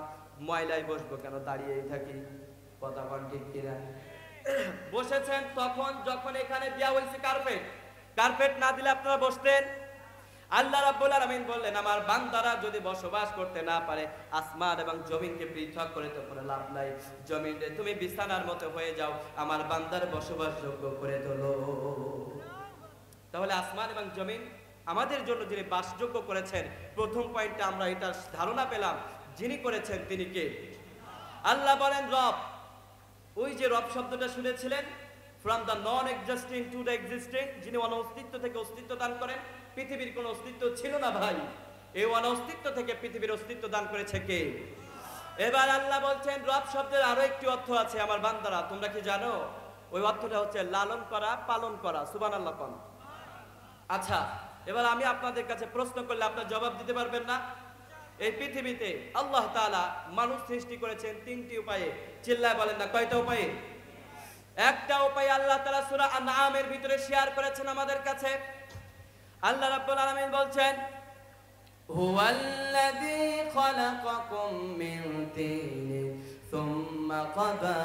[SPEAKER 1] ময়লায় বসবো কেন, দাঁড়িয়েই থাকি। কথা বল ঠিক কিনা? বসেছেন তখন যখন এখানে দেয়া হয়েছে কার্পেট। কার্পেট না দিলে আপনারা বসতেন? আল্লাহ রাব্বুল আলামিন বললেন, আমার বান্দারা যদি বসবাস করতে না পারে, আসমান এবং জমিনকে পৃথক করে তো কোনো লাভ নাই। জমিন রে, তুমি বিছানার মতো হয়ে যাও, আমার বান্দার বসবাসযোগ্য করে তোলো। তাহলে আসমান এবং জমিন আমাদের জন্য যিনি বাসযোগ্য করেছেন, প্রথম পয়েন্টে আমরা এটা ধারণা পেলাম, যিনি করেছেন তিনি কে? আল্লাহ বলেন রব। ওই যে রব শব্দটা শুনেছিলেন, from the non existing to the existing, যিনি অনস্তিত্ব থেকে অস্তিত্ব দান করেন। পৃথিবীর কোনো অস্তিত্ব ছিল না ভাই, এই অনস্তিত্ব থেকে পৃথিবীর অস্তিত্ব দান করেছে কে? এবার আল্লাহ বলছেন রব শব্দের আরো একটি অর্থ আছে আমার বান্দারা, তোমরা কি জানো? ওই অর্থটা হচ্ছে লালন করা, পালন করা। সুবহানাল্লাহ কোন? আচ্ছা, এবার আমি আপনাদের কাছে প্রশ্ন করলে আপনারা জবাব দিতে পারবেন না? এই পৃথিবীতে আল্লাহ তাআলা মানুষ সৃষ্টি করেছেন 3টি উপায়ে। চিল্লায় বলেন না কয়টা উপায়ে? একটা উপায় আল্লাহ তাআলা সূরা আনআমের ভিতরে শেয়ার করেছেন আমাদের কাছে। আল্লাহ রাব্বুল আলামিন বলছেন, হুয়াল্লাযী খালাকাকুম মিন তিন সুম্মা কাদা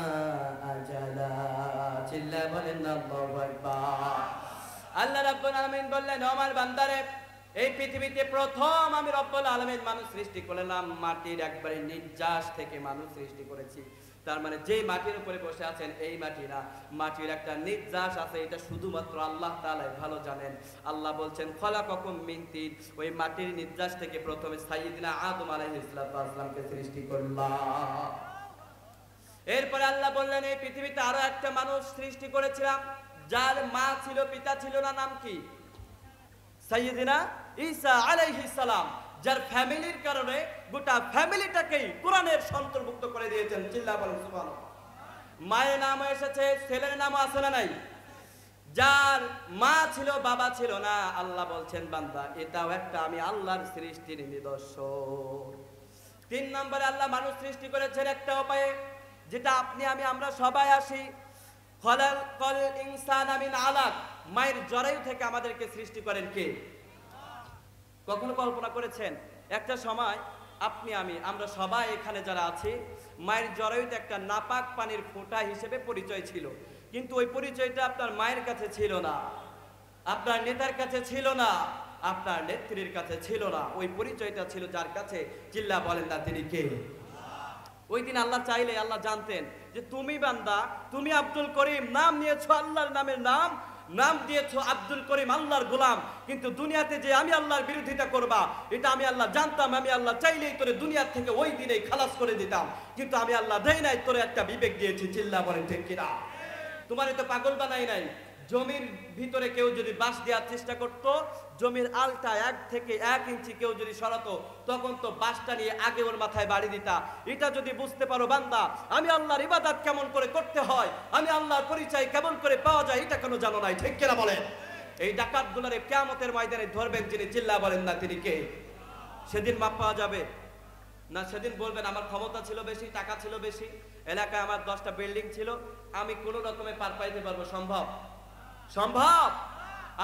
[SPEAKER 1] আজালা। চিল্লা বলেন আল্লাহু আকবার। আল্লাহ রাব্বুল আলামিন বললেন, ও আমার বান্দারে, এই পৃথিবীতে প্রথম আমি রব্বুল আলামিন মানুষ সৃষ্টি করলাম মাটির একবারে নির্যাস থেকে মানুষ সৃষ্টি করেছি। তার মানে যে মাটির উপরে বসে আছেন এই মাটি না, মাটির একটা নির্যাস আছে, এটা শুধুমাত্র আল্লাহ তাআলাই ভালো জানেন। আল্লাহ বলছেন খলাকাকুম মিন তিন, ওই মাটির নির্যাস থেকে প্রথমে সাইয়্যিদিনা আদম আলাইহিস সালামকে সৃষ্টি করলাম। এরপরে আল্লাহ বললেন এই পৃথিবীতে আরো একটা মানুষ সৃষ্টি করেছিলাম, যার মা ছিল পিতা ছিল না, নাম কি? সাইয়্যিদিনা ঈসা আলাইহিস সালাম, যার ফ্যামিলির কারণে গোটা ফ্যামিলিটাকেই কোরআনের অন্তর্ভুক্ত করে দিয়েছেন। চিল্লা বলেন সুবহানাল্লাহ। মায়ের নাম এসেছে, ছেলের নাম আছে না নাই? যার মা ছিল বাবা ছিল না, আল্লাহ বলছেন বান্দা এটাও একটা আমি আল্লাহর সৃষ্টির নিদর্শন। 3 নম্বরে আল্লাহ মানুষ সৃষ্টি করেছেন একটা উপায়ে, যেটা আপনি আমি আমরা সবাই আসি। খলাকাল ইনসানা মিন আলাক, মায়ের জরায়ু থেকে আমাদেরকে সৃষ্টি করেন কে? কখনো কল্পনা করেছেন একটা সময় আপনি আমি আমরা সবাই এখানে যারা আছি মায়ের জরায়ুতে একটা নাপাক পানির ফোঁটা হিসেবে পরিচয় ছিল, কিন্তু ওই পরিচয়টা আপনার মায়ের কাছে ছিল না, আপনার নেতার কাছে ছিল না, আপনার নেত্রীর কাছে ছিল না, ওই পরিচয়টা ছিল যার কাছে। চিল্লা বলেন না তিনি কে? ওই দিন আল্লাহ চাইলে আল্লাহ জানতেন যে তুমি বান্দা, তুমি আব্দুল করিম নাম নিয়েছো, আল্লাহর নামের নাম দিয়েছো আব্দুল করিম, আল্লাহর গোলাম, কিন্তু দুনিয়াতে যে আমি আল্লাহর বিরোধিতা করবা এটা আমি আল্লাহ জানতাম। আমি আল্লাহ চাইলেই তোরে দুনিয়ার থেকে ওই দিনেই খালাস করে দিতাম, কিন্তু আমি আল্লাহ দেই নাই, তোরে একটা বিবেক দিয়েছি। চিল্লা বলেন ঠিক কিনা? তোমার তো পাগল বানাই নাই। জমির ভিতরে কেউ যদি বাঁশ দেওয়ার চেষ্টা করত, জমির আলটা 1 থেকে 1 ইঞ্চি কেউ যদি সরাতো, তখন তো বাঁশটা নিয়ে আগে ওর মাথায় বাড়ি দিতা। এটা যদি বুঝতে পারো বান্দা আমি আল্লাহর ইবাদত কেমন করে করতে হয়, আমি আল্লাহর পরিচয় কেমন করে পাওয়া যায়, এটা কেন জানো নাই? ঠিক কিনা বলেন? এই ডাকাতগুলোরে কিয়ামতের ময়দানে ধরবেন যিনি, চিল্লা বলেন না তিনি কে? সেদিন মাপ পাওয়া যাবে না? সেদিন বলবেন আমার ক্ষমতা ছিল বেশি, টাকা ছিল বেশি, এলাকায় আমার 10টা বিল্ডিং ছিল, আমি কোনো রকমে পার পাইতে পারবো? সম্ভব? সম্ভব?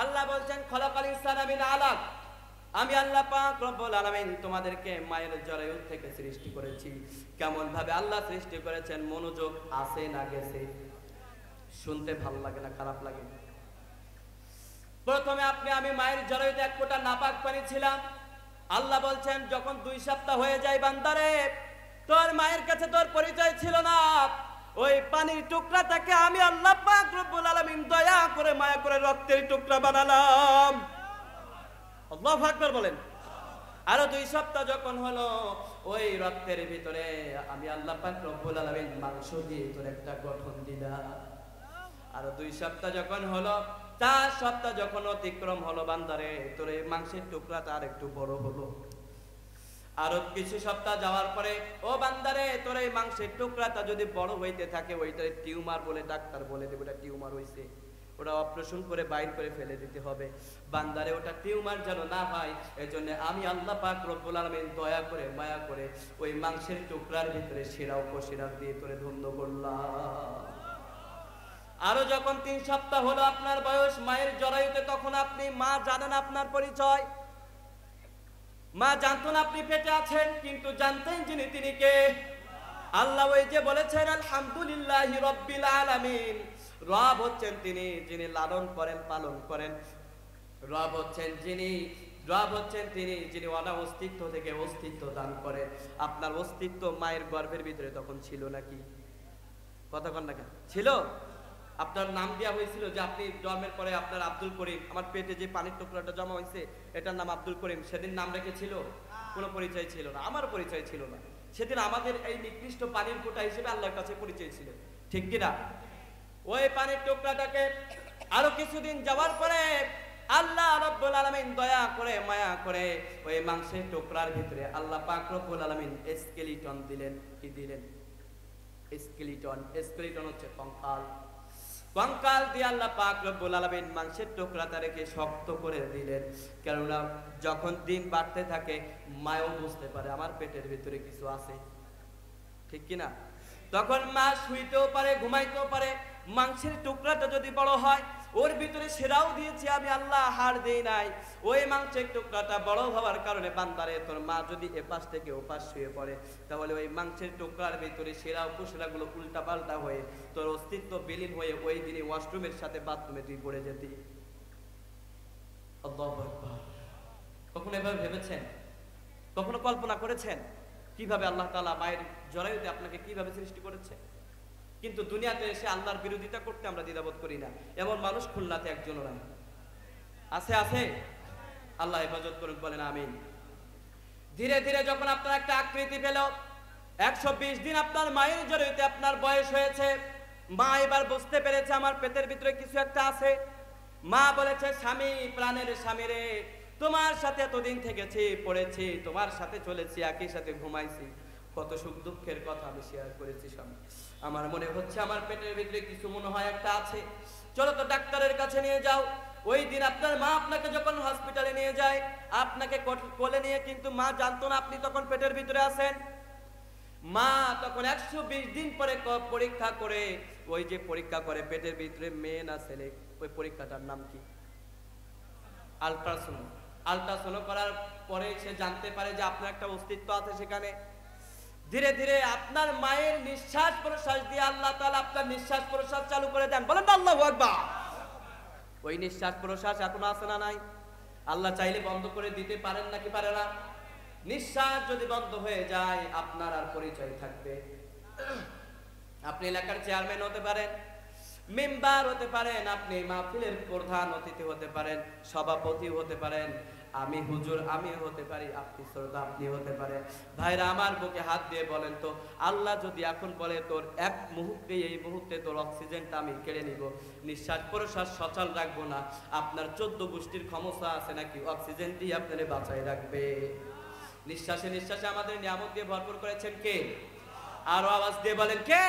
[SPEAKER 1] আল্লাহ বলছেন খলাকাল ইনসানা মিন আলাক, আমি আল্লাহ পাক রব্বুল আলামিন তোমাদেরকে মায়ের জরায়ু থেকে সৃষ্টি করেছি। কেমন ভাবে আল্লাহ সৃষ্টি করেছেন মনোযোগ আছে না গেছে? শুনতে ভালো লাগে না খারাপ লাগে? প্রথমে আপনি আমি মায়ের জরায়ুতে 1 ফোঁটা নাপাক পানি ছিলাম। আল্লাহ বলছেন যখন 2 সপ্তাহ হয়ে যায় বান্দারে, তোর মায়ের কাছে তোর পরিচয় ছিল না, ওই পানির টুকরাটাকে আমি আল্লাহ পাক রব্বুল আলামিন দয়া করে মায়া করে রক্তের টুকরা বানালাম। আল্লাহু আকবার বলেন। আরো 2 সপ্তাহ যখন হলো, ওই রক্তের ভিতরে আমি আল্লাহ পাক রব্বুল আলামিন মাংস দিয়ে তোর একটা গঠন দিলাম। আরো 2 সপ্তাহ যখন হলো, 4 সপ্তাহ যখন অতিক্রম হলো বান্দারে, তোর এই মাংসের টুকরাটা আর একটু বড় হলো। আরো কিছু সপ্তাহ যাওয়ার পরে ও বান্দারে তোর এই মাংসের টুকরাটা যদি বড় হইতে থাকে, ওইটা টিউমার বলে ডাক্তার বলে দেবে ওটা টিউমার হইছে, ওটা অপারেশন করে বাইর করে ফেলে দিতে হবে। বান্দারে ওটা টিউমার যেন না হয়, এজন্য আমি আল্লাহ পাক রব্বুল আলামিন দয়া করে মায়া করে ওই মাংসের টুকরার ভিতরে শিরা উপশিরা দিয়ে তোরে ধন্য করলাম। আরো যখন 3 সপ্তাহ হলো আপনার বয়স মায়ের জরায়ুতে, তখন আপনি মা জানেন আপনার পরিচয়, মা জানতো না আপনি পেটে আছেন, কিন্তু জানতেন যিনি তিনি কে? আল্লাহ ওই যে বলেছেন আলহামদুলিল্লাহি রাব্বিল আলামিন, রব হচ্ছেন তিনি যিনি লালন করেন পালন করেন, রব হচ্ছেন তিনি যিনি অস্তিত্ব থেকে অস্তিত্ব দান করেন। আপনার অস্তিত্ব মায়ের গর্ভের ভিতরে তখন ছিল নাকি? কথা কন না কেন? ছিল। আপনার নাম দেওয়া হয়েছিল যে আপনি জন্মের পরে আপনার আব্দুল করিম, আমার পেটে যে পানির টুকরাটা জমা হয়েছে এটার নাম আব্দুল করিম, সেদিন নাম রেখেছিল? কোনো পরিচয় ছিল না, আমার পরিচয় ছিল না। সেদিন আমাদের এই নিকৃষ্ট পানির ফোঁটা হিসেবে আল্লাহর কাছে পরিচয় ছিল, ঠিক কিনা? ওই পানির টুকরাটাকে আরো কিছুদিন যাওয়ার পরে আল্লাহ রাব্বুল আলামিন দয়া করে মায়া করে ওই মাংসের টুকরার ভিতরে আল্লাহ পাক রব্বুল আলামিন স্কেলিটন দিলেন। কি দিলেন? স্কেলিটন হচ্ছে কঙ্কাল দিয়ে আল্লাহ পাক রব্বুল আলামিন মাংসের টুকরাটা রেখে শক্ত করে দিলেন। কেননা যখন দিন বাড়তে থাকে মাও বুঝতে পারে আমার পেটের ভিতরে কিছু আছে, ঠিক কিনা? তখন মা শুইতেও পারে ঘুমাইতেও পারে। মাংসের টুকরাটা যদি বড় হয় ওর ভিতরে সেরাও দিয়েছি আমি আল্লাহ, হাড় দেই নাই। ওই মাংসের টুকরাটা বড় হওয়ার কারণে বান্দারে তোর মা যদি এপাশ থেকে ওপাশ শুয়ে পড়ে, তাহলে ওই মাংসের টুকরার ভিতরে সেরা উপসেরাগুলো উল্টা পাল্টা হয়ে তোর অস্তিত্ব বিলীন হয়ে ওই দিনে ওয়াশরুমের সাথে বাথরুমে তুই পড়ে যেতি। আল্লাহু আকবার। কখনো এভাবে ভেবেছেন? কখনো কল্পনা করেছেন কিভাবে আল্লাহ তাআলা মায়ের জরায়ুতে আপনাকে কিভাবে সৃষ্টি করেছে? কিন্তু দুনিয়াতে এসে আল্লাহর বিরোধিতা করতে আমরা দ্বিধাবোধ করি না। এমন মানুষ খুলনাতে একজনও নাই। আছে? আছে? আল্লাহ হেফাজত করুন, বলেন আমিন। ধীরে ধীরে যখন আপনার একটা আকৃতি পেল, 120 দিন আপনার মায়ের জরায়ুতে আপনার বয়স হয়েছে, মা এবার বুঝতে পেরেছে আমার পেটের ভিতরে কিছু একটা আছে। মা বলেছে, স্বামী, প্রাণের স্বামী রে, তোমার সাথে এতদিন থেকেছি, পড়েছি, তোমার সাথে চলেছি, একই সাথে ঘুমাইছি, কত সুখ দুঃখের কথা আমি শেয়ার করেছি স্বামী। আমার মনে হচ্ছে আমার পেটের ভিতরে কিছু মনে হয় একটা আছে, চলো তো ডাক্তারের কাছে নিয়ে যাও। ওই দিন আপনার মা আপনাকে যখন হসপিটালে নিয়ে যায়, আপনাকে কোলে নিয়ে, কিন্তু মা জানতো না আপনি তখন পেটের ভিতরে আছেন। মা তখন 120 দিন পরে পরীক্ষা করে, ওই যে পরীক্ষা করে পেটের ভিতরে মেয়ে না ছেলে, ওই পরীক্ষাটার নাম কি? আল্ট্রাসাউন্ড। আল্ট্রাসাউন্ড করার পরে সে জানতে পারে যে আপনার একটা অস্তিত্ব আছে সেখানে। ধীরে ধীরে আপনার মায়ের নিঃশ্বাস প্রশ্বাস দিয়ে আল্লাহ তাআলা আপনার নিঃশ্বাস প্রশ্বাস চালু করে দেন, বলেন আল্লাহু আকবার। ওই নিঃশ্বাস প্রশ্বাস এখনো আছে না নাই? আল্লাহ চাইলে বন্ধ করে দিতে পারেন নাকি পারে না? নিঃশ্বাস যদি বন্ধ হয়ে যায় আপনার আর পরিচয় থাকবে? আপনি এলাকার চেয়ারম্যান হতে পারেন, মেম্বার হতে পারেন, আপনি মাহফিলের প্রধান অতিথি হতে পারেন, সভাপতি হতে পারেন, আমি হুজুর আমি হতে পারি, আপনি শ্রোতা আপনি হতে পারেন। ভাইরা আমার, বুকে হাত দিয়ে বলেন তো, আল্লাহ যদি এখন বলে তোর এক মুহূর্তে, এই মুহূর্তে তোর অক্সিজেনটা আমি কেড়ে নিব, নিঃশ্বাস প্রশ্বাস সচল রাখবো না, আপনার 14 গোষ্ঠীর ক্ষমতা আছে নাকি অক্সিজেন দিয়ে আপনারে বাঁচাই রাখবে? নিঃশ্বাসে নিঃশ্বাসে আমাদের নিয়ামত দিয়ে ভরপুর করেছেন কে? আরো আওয়াজ দিয়ে বলেন কে?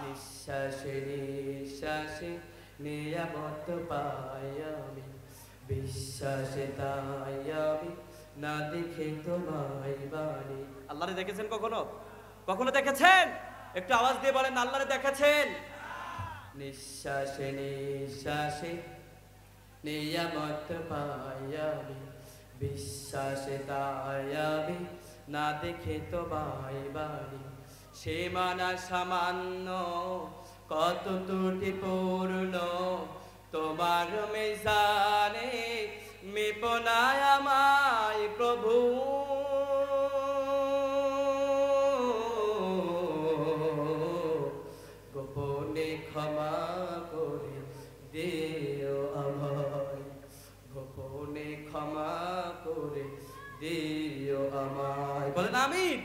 [SPEAKER 1] নিঃশ্বাসে নিঃশ্বাসে নিয়ামত পাই আমি, বিশ্বাসে তাই আমি না দেখে তোমায় বাড়ি। আল্লাহরে দেখেছেন কখনো? কখনো দেখেছেন? একটু আওয়াজ দিয়ে বলেন, আল্লাহরে দেখেছেন? নিঃশ্বাসে নিঃশ্বাসে নিয়ামত পাই আমি, বিশ্বাসে তাই আমি না দেখে তোমায় বাড়ি। সে মানা সামান্য কত ত্রুটি পূর্ণ, তোমার মিজানে মেপনায় আমায় প্রভু। গোপনে ক্ষমা করে দিও আমায়, গোপনে ক্ষমা করে দিও আমায়, বলেন আমিন।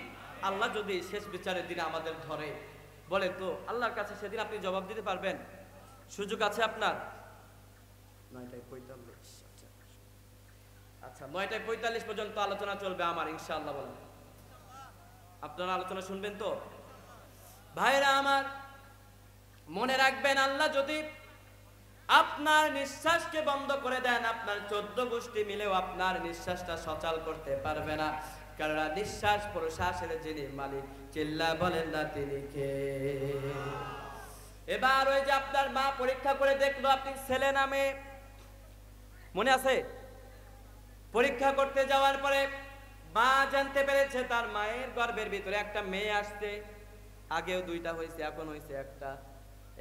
[SPEAKER 1] আল্লাহ যদি শেষ বিচারের দিনে আমাদের ধরে, বলে তো আল্লাহর কাছে সেদিন আপনি জবাব দিতে পারবেন? সুযোগ আছে আপনার? 9:45। আচ্ছা, 9:45 পর্যন্ত আলোচনা চলবে আমার, ইনশাআল্লাহ। বলেন আপনারা আলোচনা শুনবেন তো? ভাইরা আমার, মনে রাখবেন, আল্লাহ যদি আপনার নিঃশ্বাসকে বন্ধ করে দেন, আপনার 14 গোষ্ঠী মিলেও আপনার নিঃশ্বাসটা সচল করতে পারবে না। কারণ নিঃশ্বাস প্রশ্বাসের যিনি মালিক, চিল্লা বলেন না তিনি কে? এবার ওই যে আপনার মা পরীক্ষা করে দেখলো আপনি ছেলে না মেয়ে, মনে আছে? পরীক্ষা করতে যাওয়ার পরে মা জানতে পেরেছে তার মায়ের গর্ভের ভিতরে একটা মেয়ে আসছে। আগেও 2টা হয়েছে, এখন হয়েছে একটা।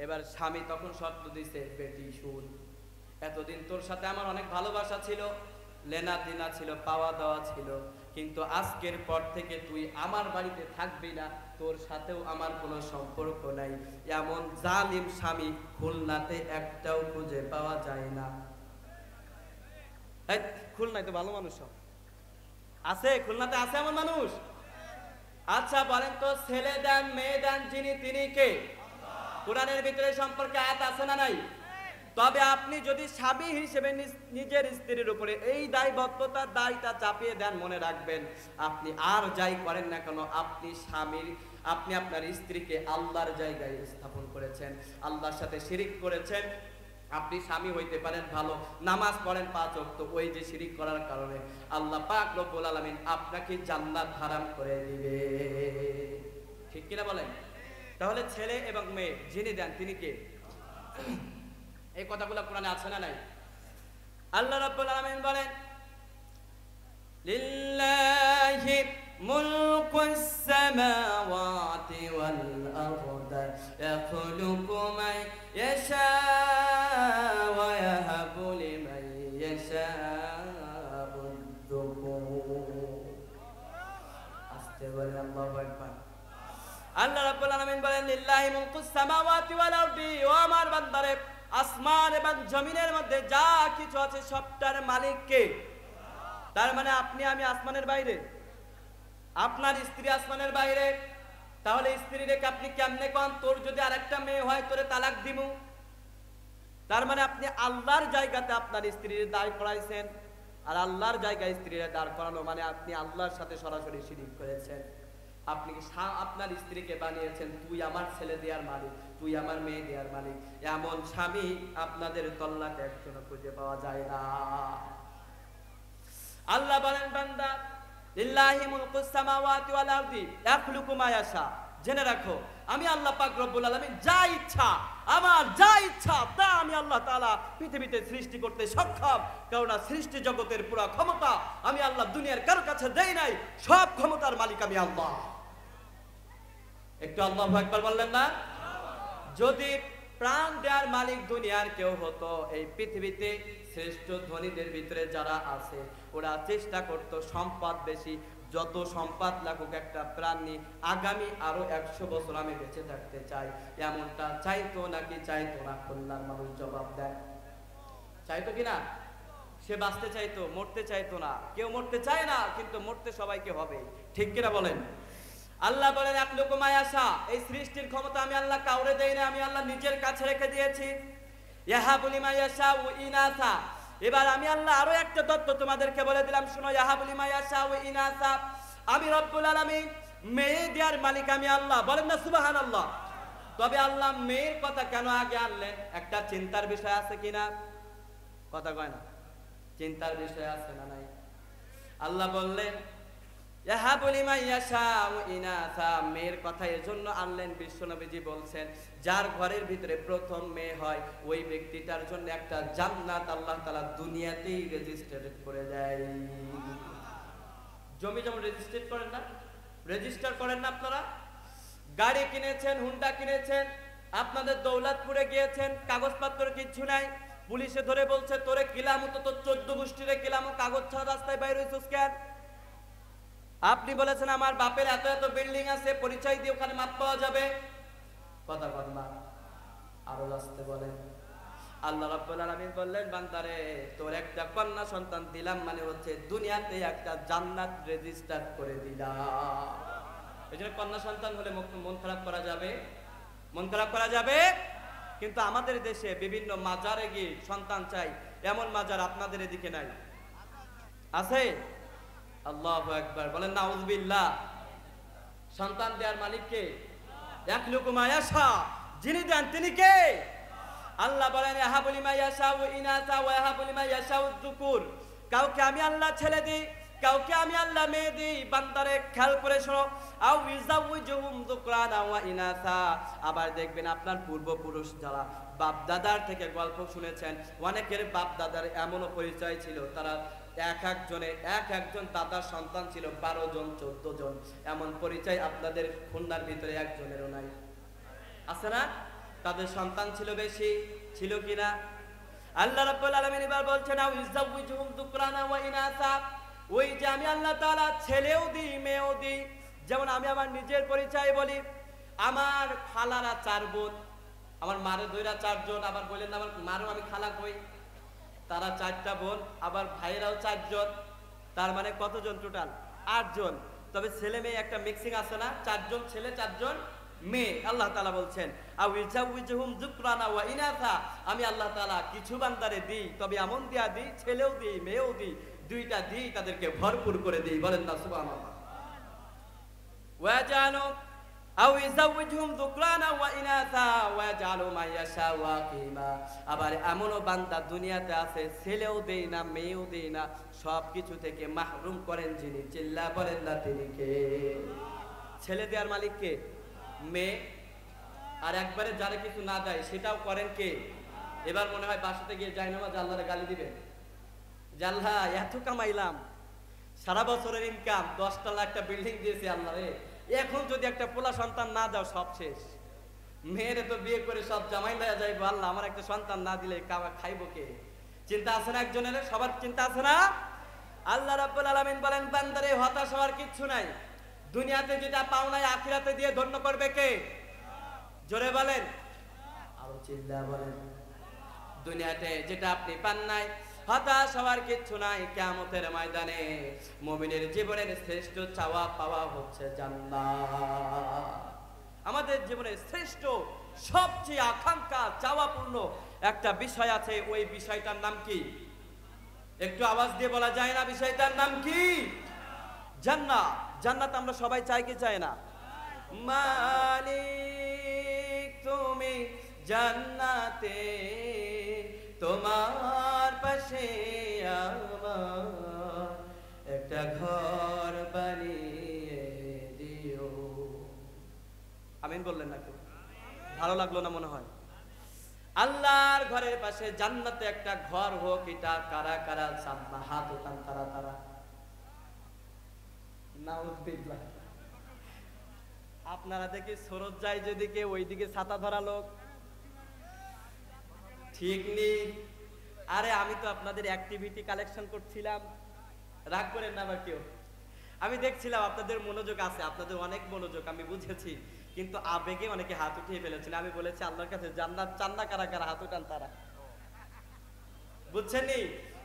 [SPEAKER 1] এবার স্বামী তখন শর্ত দিছে, বেটি শুন, এতদিন তোর সাথে আমার অনেক ভালোবাসা ছিল, লেনা দেনা ছিল, পাওয়া দেওয়া ছিল, কিন্তু আজকের পর থেকে তুই আমার বাড়িতে থাকবি না, তোর সাথেও আমার কোনো সম্পর্ক নাই। এমন জালিম স্বামী খুলনাতে একটাও খুঁজে পাওয়া যায় না। খুলনায় তো ভালো মানুষ আছে, খুলনাতে আছে এমন মানুষ? আচ্ছা বলেন তো, ছেলে দেন মেয়ে দেন যিনি, তিনি কে? কোরআনের ভিতরে সম্পর্কে আয়াত আছে না নাই? তবে আপনি যদি স্বামী হিসেবে নিজের স্ত্রীর উপরে এই দায়বদ্ধতার দায়টা চাপিয়ে দেন, মনে রাখবেন আপনি আর যাই করেন না কেন, আপনি আপনার স্ত্রীকে আল্লাহর জায়গায় স্থাপন করেছেন, আল্লাহর সাথে শিরিক করেছেন। আপনি স্বামী হইতে পারেন ভালো, নামাজ পড়েন 5 ওয়াক্ত, ওই যে শিরিক করার কারণে আল্লাহ পাক রব্বুল আলামিন আপনাকে জান্নাত হারাম করে দিবে। ঠিক কিনা বলেন? তাহলে ছেলে এবং মেয়ে যিনি দেন তিনি কে? এই কথাগুলো কোরআনে আছে না নাই? আল্লাহ রাব্বুল আলামিন বলেন লিল্লাহি মুলকুস সামাওয়াতি ওয়াল আরদি ইয়াখলুকু মান ইয়াশা ওয়া ইয়াহাবু লিমান ইয়াশাউ যুকুর। আস্তে বলেন আল্লাহু আকবার। আল্লাহ রাব্বুল আলামিন বলেন লিল্লাহি মুলকুস সামাওয়াতি ওয়াল আরদি, ও আমার বান্দারে আসমান এবং জমিনের মধ্যে যা কিছু আছে সবটার মালিক কে? তার মানে আপনি আমি আসমানের বাইরে, আপনার স্ত্রী আসমানের বাইরে। তাহলে স্ত্রী রেখে আপনি কেমনে কোন তোর যদি আরেকটা মেয়ে হয় তোরে তালাক দিমু? তার মানে আপনি আল্লাহর জায়গাতে আপনার স্ত্রীর দাঁড় করাইছেন, আর আল্লাহর জায়গায় স্ত্রীর দাঁড় করানো মানে আপনি আল্লাহর সাথে সরাসরি শিরিক করেছেন। আপনি আপনার স্ত্রীকে বানিয়েছেন তুই আমার ছেলে দেওয়ার মালিক, তুই আমার মেয়ে দেওয়ার মালিক। এমন স্বামী আপনাদের তল্লাটে একজনও খুঁজে পাওয়া যায় না। আল্লাহ বলেন বান্দা লিল্লাহি মুলকুস সামাওয়াতি ওয়াল আরদি ইয়াখলুকু মা ইয়াশা, জেনে রাখো আমি আল্লাহ পাক রব্বুল আলামিন যা ইচ্ছা, আমার যা ইচ্ছা তা আমি আল্লাহ তাআলা পৃথিবীতে সৃষ্টি করতে সক্ষম। কারণ সৃষ্টি জগতের পুরো ক্ষমতা আমি আল্লাহ দুনিয়ার কারো কাছে দেই নাই, সব ক্ষমতার মালিক আমি আল্লাহ। একটু আল্লাহু আকবার বললেন না? যদি প্রাণ দেওয়ার মালিক দুনিয়ার কেউ হতো, এই পৃথিবীতে শ্রেষ্ঠ ধনীদের ভিতরে যারা আছে ওরা চেষ্টা করত সম্পদ বেশি, যত সম্পদ লাগুক একটা প্রাণী আগামী আরো 100 বছর আমি বেঁচে থাকতে চাই, এমনটা চাইতো নাকি চাইতো না? খুলনার মানুষ জবাব দেয়। চাইতো কিনা? সে বাঁচতে চাইতো, মরতে চাইতো না। কেউ মরতে চায় না, কিন্তু মরতে সবাইকে হবে, ঠিক কিনা বলেন? আল্লাহ বলেন ইয়াখলুকু মা ইয়াশা, এই সৃষ্টির ক্ষমতা আমি আল্লাহ কাউরে দেই না, আমি আল্লাহ নিজের কাছে রেখে দিয়েছি। ইয়াহাবু লিমান ইয়াশাউ ইনাসা, এবার আমি আল্লাহ আরো একটা তত্ত্ব তোমাদেরকে বলে দিলাম, শুনো। ইয়াহাবু লিমান ইয়াশাউ ইনাসা, আমি রব্বুল আলামিন মেয়ে দেওয়ার মালিক আমি আল্লাহ। বলেন না সুবহানাল্লাহ। তবে আল্লাহ মেয়ের কথা কেন আগে আনলেন? একটা চিন্তার বিষয় আছে কিনা? কথা কয় না? চিন্তার বিষয় আছে না নাই? আল্লাহ বললেন ইয়াহাবু লিমান ইয়াশাউ ইনাসা, মেয়ের কথা এজন্য আনলেন, বিশ্বনবীজি বলছেন যার ঘরের ভিতরে প্রথম মেয়ে হয় ওই ব্যক্তিটার জন্য একটা জান্নাত আল্লাহ তাআলা দুনিয়াতেই রেজিস্টার্ড করে দেয়। জমি যেমন রেজিস্টার করেন না, রেজিস্টার করেন না আপনারা? গাড়ি কিনেছেন, হুন্ডা কিনেছেন, আপনাদের দৌলতপুরে গিয়েছেন, কাগজপত্র কিচ্ছু নাই, পুলিশে ধরে বলছে তোরে কিলামু, তো তোর 14 গোষ্ঠীরে কিলামু, কাগজ ছাড়া রাস্তায় বাইরে হইছস কেন? আপনি বলেছেন আমার বাপের এত এত বিল্ডিং আছে, পরিচয় দিয়ে ওখানে মাপ পাওয়া যাবে। কথা বল না, আরো আসতে বলেন। আল্লাহ রাব্বুল আলামিন বললেন বান্দারে তোর একটা কন্যা সন্তান দিলাম মানে হচ্ছে দুনিয়াতে একটা জান্নাত রেজিস্টার করে দিলাম। এজন্য কন্যা সন্তান হলে মন খারাপ করা যাবে? মন খারাপ করা যাবে? কিন্তু আমাদের দেশে বিভিন্ন মাজারে গিয়ে সন্তান চাই, এমন মাজার আপনাদের এদিকে নাই, আছে? আল্লাহু আকবার বলেন নাউযুবিল্লাহ। সন্তান দেওয়ার মালিক কে? ইয়াখলুকু মা ইয়াশা, যিনি দেন তিনি কে? আল্লাহ বলেন ইয়াহাবু লিমান ইয়াশাউ ইনাসা ওয়া ইয়াহাবু লিমান ইয়াশাউ যুকুর, কাউকে আমি আল্লাহ ছেলে দিই, কাউকে আমি আল্লাহ মেয়ে দিই। বান্দারে খেয়াল করে শোনো, আও ইযাউজুহুম যুকরানা ওয়া ইনাসা, আবার দেখবেন আপনার পূর্বপুরুষ যারা বাপ দাদার থেকে গল্প শুনেছেন, অনেকের বাপ দাদার এমনও পরিচয় ছিল তারা এক একজন দাদার সন্তান ছিল 12 জন 14 জন। এমন পরিচয় আপনাদের খুলনার ভিতরে একজনেরও নাই, আছে না? তাদের সন্তান ছিল বেশি, ছিল কিনা? আল্লাহ রাব্বুল আলামিন এবার বলছেন আও ইযাউজুহুম যুকরানা ওয়া ইনাসা, ওই যে আমি আল্লাহ তাআলা ছেলেও দিই মেয়েও দিই। যেমন আমি আমার নিজের পরিচয় বলি, আমার খালারা 4 বোন, আমার মারে দইরা 4 জন, আবার বলেন আমার মারও আমি খালা কই, তারা 4টা বোন, আবার ভাইরাও 4 জন, তার মানে কতজন টোটাল? 8 জন। তবে ছেলে মেয়ে একটা মিক্সিং আছে না, 4 জন ছেলে 4 জন মেয়ে। আল্লাহ তাআলা বলছেন আও ইযাউজুহুম যুকরানা ওয়া ইনাসা, আমি আল্লাহ তাআলা কিছু বান্দারে দিই, তবে এমন দিয়া দিই ছেলেও দিই মেয়েও দিই, দুইটা দিই, তাদেরকে ভরপুর করে দিই। বলেন না সুবহানাল্লাহ। ওয়া জানো আও ইযাউজুহুম যুকরানা ওয়া ইনাসা ওয়া জালু মা ইয়াশাউ আকিমা, আবার এমনও বান্দা দুনিয়াতে আছে ছেলেও দেই না মেয়েও দেই না, সব কিছু থেকে মাহরুম করেন যিনি, চিল্লা বলেন না তিনি কে? ছেলে দেওয়ার মালিক কে? মেয়ে। আর একবারে যারা কিছু না দেয় সেটাও করেন কে? এবার মনে হয় বাসাতে গিয়ে জায়নামাজ আল্লাহরে গালি দিবেন যে আল্লাহ এত কামাইলাম, সারা বছরের ইনকাম 10 তলা একটা বিল্ডিং দিয়েছি আল্লাহ রে, এখন যদি একটা পোলা সন্তান না দাও সব শেষ। মেয়েরে তো বিয়ে করে সব জামাই লয়া যাইবো, আল্লাহ আমার একটা সন্তান না দিলে খাইবো কে? চিন্তা আছে না একজনের? সবার চিন্তা আছে না? আল্লাহ রাব্বুল আলামিন বলেন বান্দারে হতাশ হওয়ার কিচ্ছু নাই, দুনিয়াতে যেটা পাও নাই আখিরাতে দিয়ে ধন্য করবে কে? জোরে বলেন, আরো চিল্লা বলেন। দুনিয়াতে যেটা আপনি পান নাই হতাশ হওয়ার কিচ্ছু নাই, কিয়ামতের ময়দানে মুমিনের জীবনের শ্রেষ্ঠ চাওয়া পাওয়া হচ্ছে জান্নাত। আমাদের জীবনের শ্রেষ্ঠ সবচেয়ে আকাঙ্ক্ষা চাওয়াপূর্ণ একটা বিষয় আছে, ওই বিষয়টার নাম কি? একটু আওয়াজ দিয়ে বলা যায় না বিষয়টার নাম কি? জান্নাত। জান্নাত আমরা সবাই চাই কি চাই না? মালিক তুমি জান্নাতে তোমার পাশে আমার একটা ঘর বানিয়ে দিও। আমিন বললেন না কেউ? ভালো লাগলো না মনে হয়? আল্লাহর ঘরের পাশে জান্নাতে একটা ঘর হোক, এটা কারা কারা চান? হাত উঠান তারা তারা। নাউযুবিল্লাহ। আপনারা দেখি সরজ যায় যেদিকে ওইদিকে ছাতা ধরা লোক, ঠিক নেই। আরে আমি তো আপনাদের অ্যাক্টিভিটি কালেকশন করছিলাম, রাগ করেন না বা কেউ। আমি দেখছিলাম আপনাদের মনোযোগ আছে, আপনাদের অনেক মনোযোগ আমি বুঝেছি, কিন্তু আবেগে অনেকে হাত উঠিয়ে ফেলেছিল। আমি বলেছি আল্লাহর কাছে জান্নাত চান না কারা কারা? হাত উঠান তারা। বুঝছেন নি?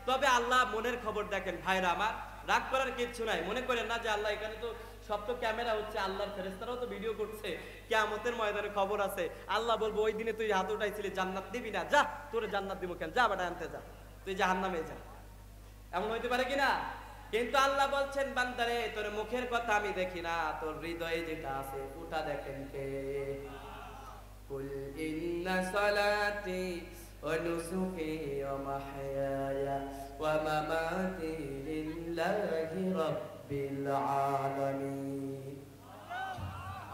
[SPEAKER 1] তবে আল্লাহ মনের খবর দেখেন ভাইরা আমার, রাগ করার কিচ্ছু নাই। মনে করেন না যে আল্লাহ এখানে তো সব তো ক্যামেরা হচ্ছে, আল্লাহর ফেরেশতারাও তো ভিডিও করছে, কিয়ামতের ময়দানে খবর আছে। আল্লাহ বলবো ওই দিনে তুই হাত উঠাইছিলি, জান্নাত দিবি না, যা তোরে জান্নাত দিব কেন, যা বেটা আনতে যা, তুই জাহান্নামে যা। এমন হইতে পারে কিনা? কিন্তু আল্লাহ বলছেন বান্দারে তোর মুখের কথা আমি দেখি না, তোর হৃদয়ে যেটা আছে ওটা দেখেন কে? কুল ইন্না সালাতি ওয়া নুসুকি ওয়া মাহইয়ায়া ওয়া মামাতি লিল্লাহি রাব্বিল আলামিন।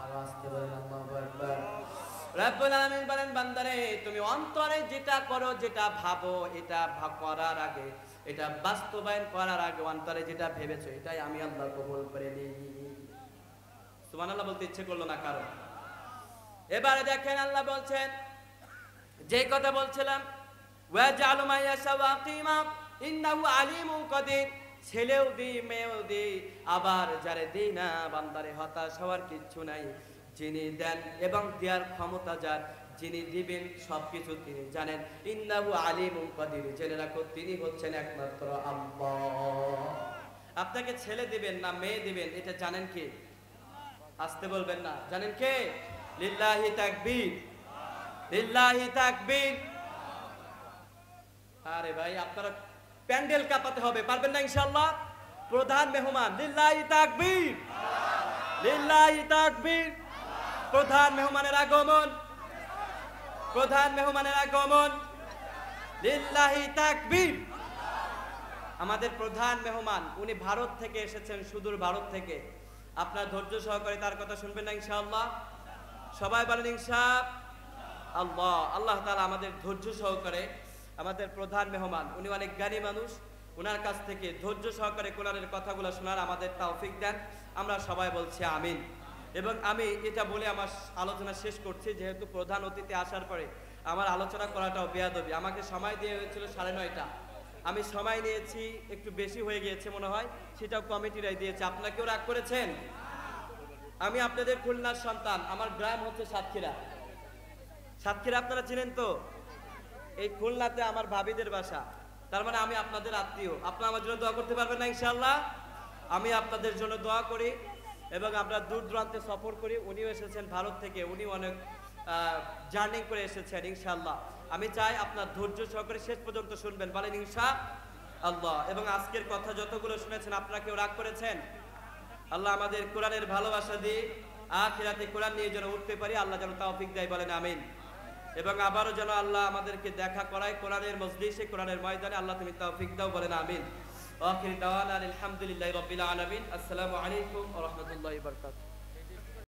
[SPEAKER 1] আওয়াজ করে আল্লাহু আকবার। রব্বুল আলামিন বলেন বান্দারে তুমি অন্তরে যেটা করো, যেটা ভাবো, এটা করার আগে, এটা বাস্তবায়ন করার আগে অন্তরে যেটা ভেবেছো এটাই আমি আল্লাহ কবুল করে নিই। সুবহানাল্লাহ বলতে ইচ্ছে করলো না কারণ। এবারে দেখেন আল্লাহ বলছেন যে কথা বলছিলাম, ওয়া জালু মা ইয়াশাউ আকিমা ইন্নাহু আলিমুন কাদির। ছেলেও দি মেয়েও দি, আবার যারে দেই না বান্দারে হতাশ হওয়ার কিচ্ছু নাই। যিনি দেন এবং দেওয়ার ক্ষমতা যার, যিনি দিবেন সবকিছু তিনি জানেন। ইন্নাহু আলিমুন কাদির, জেনে রাখো তিনি হচ্ছেন একমাত্র আল্লাহ। আপনাকে ছেলে দিবেন না মেয়ে দিবেন এটা জানেন কে? আসতে বলবেন না, জানেন কে? লিল্লাহি তাকবীর, লিল্লাহি তাকবীর। আরে ভাই আপনারা প্যান্ডেল কাঁপাতে হবে, পারবেন না ইনশাআল্লাহ? প্রধান মেহমান লিল্লাহি তাকবীর, লিল্লাহি তাকবীর। প্রধান মেহমানের আগমন, প্রধান মেহমানের আগমন, লিল্লাহি তাকবীর। আমাদের প্রধান মেহমান উনি ভারত থেকে এসেছেন, সুদূর ভারত থেকে। আপনার ধৈর্য সহকারে তার কথা শুনবেন না ইনশাআল্লাহ? সবাই বলেন ইনশাআল্লাহ। আল্লাহ তাআলা আমাদের ধৈর্য সহকারে, আমাদের প্রধান মেহমান উনি অনেক জ্ঞানী মানুষ, ওনার কাছ থেকে ধৈর্য সহকারে কোরআনের কথাগুলো শোনার আমাদের তৌফিক দেন। আমরা সবাই বলছি আমিন। এবং আমি এটা বলে আমার আলোচনা শেষ করছি, যেহেতু প্রধান অতিথি আসার পরে আমার আলোচনা করাটাও বেয়াদবি। আমাকে সময় দিয়ে হয়েছিল 9:30, আমি সময় নিয়েছি একটু বেশি হয়ে গিয়েছে মনে হয়, সেটাও কমিটিরাই দিয়েছে। আপনাকেও রাগ করেছেন? আমি আপনাদের খুলনার সন্তান, আমার গ্রাম হচ্ছে সাতক্ষীরা। সাতক্ষীরা আপনারা চিনেন তো? এই খুলনাতে আমার ভাবিদের বাসা, তার মানে আমি আপনাদের আত্মীয়। আপনারা আমার জন্য দোয়া করতে পারবেন না ইনশাআল্লাহ? আমি আপনাদের জন্য দোয়া করি এবং আমরা দূর দূরান্তে সফর করি। উনিও এসেছেন ভারত থেকে, উনি অনেক জার্নি করে এসেছেন ইনশাআল্লাহ। আমি চাই আপনার ধৈর্য সহকারে শেষ পর্যন্ত শুনবেন, বলেন ইনশাআল্লাহ। এবং আজকের কথা যতগুলো শুনেছেন আপনারা কেউ রাগ করেছেন? আল্লাহ আমাদের কোরআনের ভালোবাসা দিয়ে আখিরাতে কোরআন নিয়ে যেন উঠতে পারি, আল্লাহ যেন তৌফিক দেয়, বলেন আমিন। এবং আবারও যেন আল্লাহ আমাদেরকে দেখা করায় কোরআনের মজলিসে, কোরআনের ময়দানে, আল্লাহ তুমি তৌফিক দাও, বলেন আমিন। আখির দাওয়ানা আলহামদুলিল্লাহি রাব্বিল আলামিন। আসসালামু আলাইকুম ওয়া রাহমাতুল্লাহি ওয়া বারাকাতুহু।